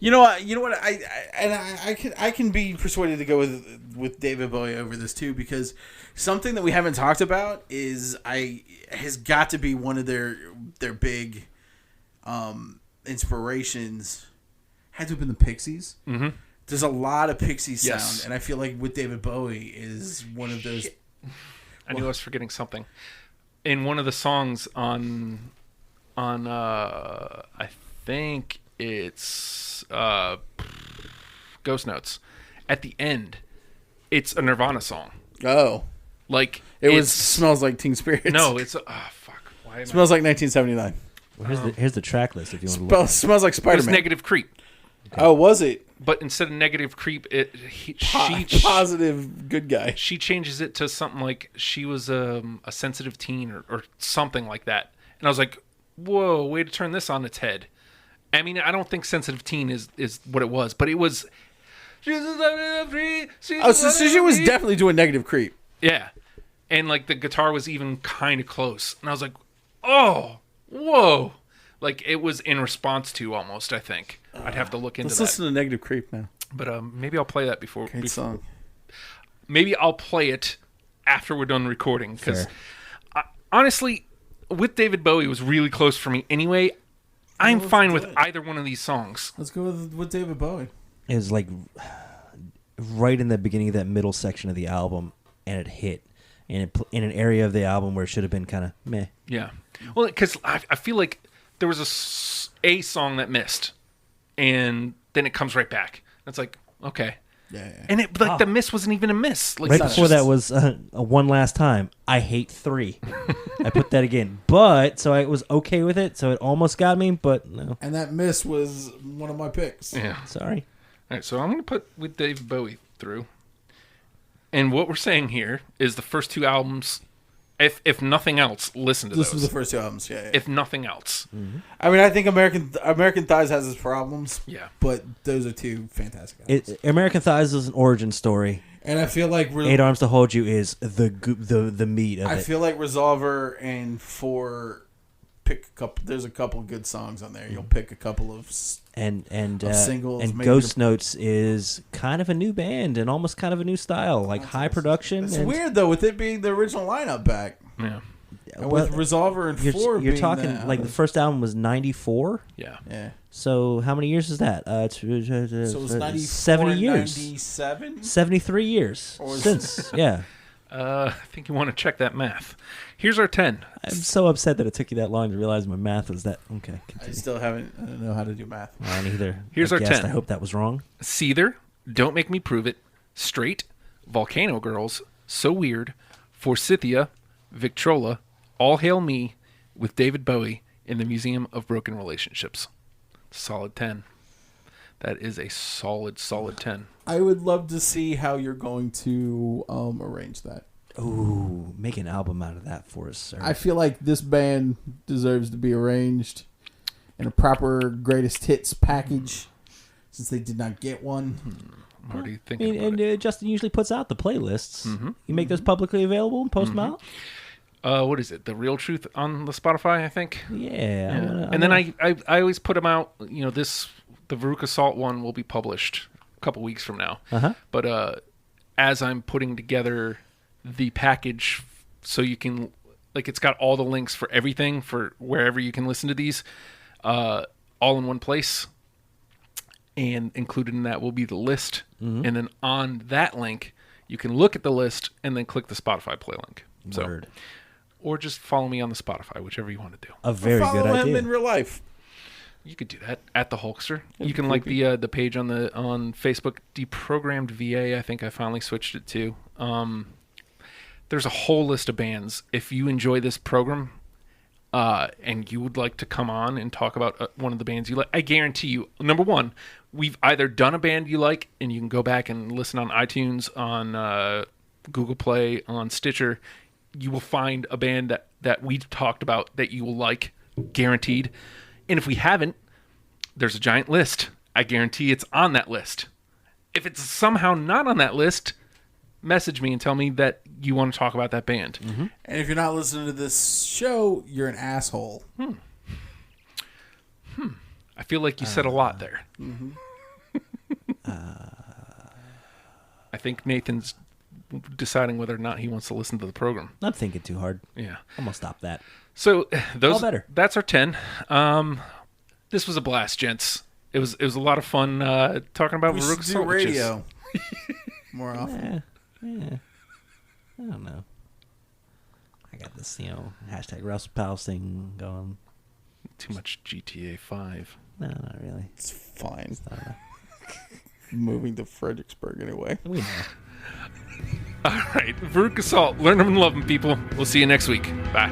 You know what? I can be persuaded to go with David Bowie over this too, because something that we haven't talked about has got to be one of their big inspirations. Had to have been the Pixies. Mm-hmm. There's a lot of Pixies Yes. sound, and I feel like with David Bowie is one of those. I knew I was forgetting something. In one of the songs on I think it's Ghost Notes, at the end, it's a Nirvana song. Oh, Like it smells like Teen Spirit. No, it's fuck. Why am Smells like 1979. Well, here's the track list if you want to look. Smells like It was Spider-Man. Negative Creep, Oh, was it? but instead of Negative Creep, Positive good guy. she changes it to something like she was a sensitive teen or something like that. And I was like, whoa, way to turn this on its head. I mean, I don't think sensitive teen is what it was, but it was. Oh, so she was definitely doing Negative Creep. Yeah. And like the guitar was even kind of close. And I was like, oh, whoa. Like it was in response to almost, I think. I'd have to look into Let's that. listen to Negative Creep now. But maybe I'll play that before. Great song. Maybe I'll play it after we're done recording. Because honestly, with David Bowie, it was really close for me anyway. I'm fine with either one of these songs. Let's go with David Bowie. It was like right in the beginning of that middle section of the album, and it hit in an area of the album where it should have been kind of meh. Yeah. Well, because I feel like there was a song that missed, and then it comes right back. It's like, okay. Yeah. And it like the miss wasn't even a miss. Like, Right before that was a One Last Time. I Hate 3. I put that again. But, so I was okay with it, so it almost got me, but no. And that miss was one of my picks. Yeah. Sorry. All right, so I'm going to put with David Bowie through. And what we're saying here is the first two albums, if nothing else, listen to This those. was the first two albums, yeah. If nothing else. Mm-hmm. I mean, I think American Thighs has its problems. Yeah. But those are two fantastic albums. American Thighs is an origin story. And I feel like Eight Arms to Hold You is the meat of it. I feel like Resolver and Four pick a couple. There's a couple of good songs on there. You'll pick a couple of and singles. And maybe Ghost Notes is kind of a new band and almost kind of a new style, like high production. It's and, weird though, with it being the original lineup back. Yeah. And with Resolver and Four, you're being talking that, like the first album was 94. Yeah. yeah. So how many years is that? So it was 94, 70 years. 97? 73 years since. Yeah. I think you want to check that math. Here's our 10. I'm so upset that it took you that long to realize my math was that. Okay. I Continue. still haven't. I don't know how to do math. I don't either. Here's I our guessed. 10. I hope that was wrong. Seether, Don't Make Me Prove It, Straight, Volcano Girls, So Weird, Forsythia, Victrola, All Hail Me, with David Bowie in the Museum of Broken Relationships. Solid 10. That is a solid 10. I would love to see how you're going to arrange that. Ooh, make an album out of that for us, sir. I feel like this band deserves to be arranged in a proper greatest hits package, since they did not get one. I'm already thinking about and it. Justin usually puts out the playlists. You make those publicly available and post them out? What is it? The Real Truth on the Spotify, I think. Yeah. And then I always put them out. You know, the Veruca Salt one will be published a couple weeks from now. Uh-huh. But as I'm putting together the package, so you can, like, it's got all the links for everything for wherever you can listen to these, all in one place. And included in that will be the list. And then on that link, you can look at the list and then click the Spotify play link. Word. Or just follow me on the Spotify, whichever you want to do. A very Follow good him idea. in real life. You could do that at the Hulkster. You can like the page on Facebook, Deprogrammed VA. I think I finally switched it to. There's a whole list of bands. If you enjoy this program, and you would like to come on and talk about one of the bands you like, I guarantee you, number one, we've either done a band you like, and you can go back and listen on iTunes, on Google Play, on Stitcher. You will find a band that we talked about that you will like, guaranteed. And if we haven't, there's a giant list. I guarantee it's on that list. If it's somehow not on that list, message me and tell me that you want to talk about that band. And if you're not listening to this show, you're an asshole. I feel like you said a lot there. I think Nathan's deciding whether or not he wants to listen to the program. I'm thinking too hard. Yeah. I'm gonna stop that. So All better. That's our 10. This was a blast, gents. It was a lot of fun talking about We Veruca should do Salt witches. radio more often. Yeah. I don't know. I got this, hashtag Russell Pals thing going. Too much GTA 5. No, not really. It's fine. I don't know. Moving to Fredericksburg anyway. We know. All right. Veruca Salt. Learn them and love them, people. We'll see you next week. Bye.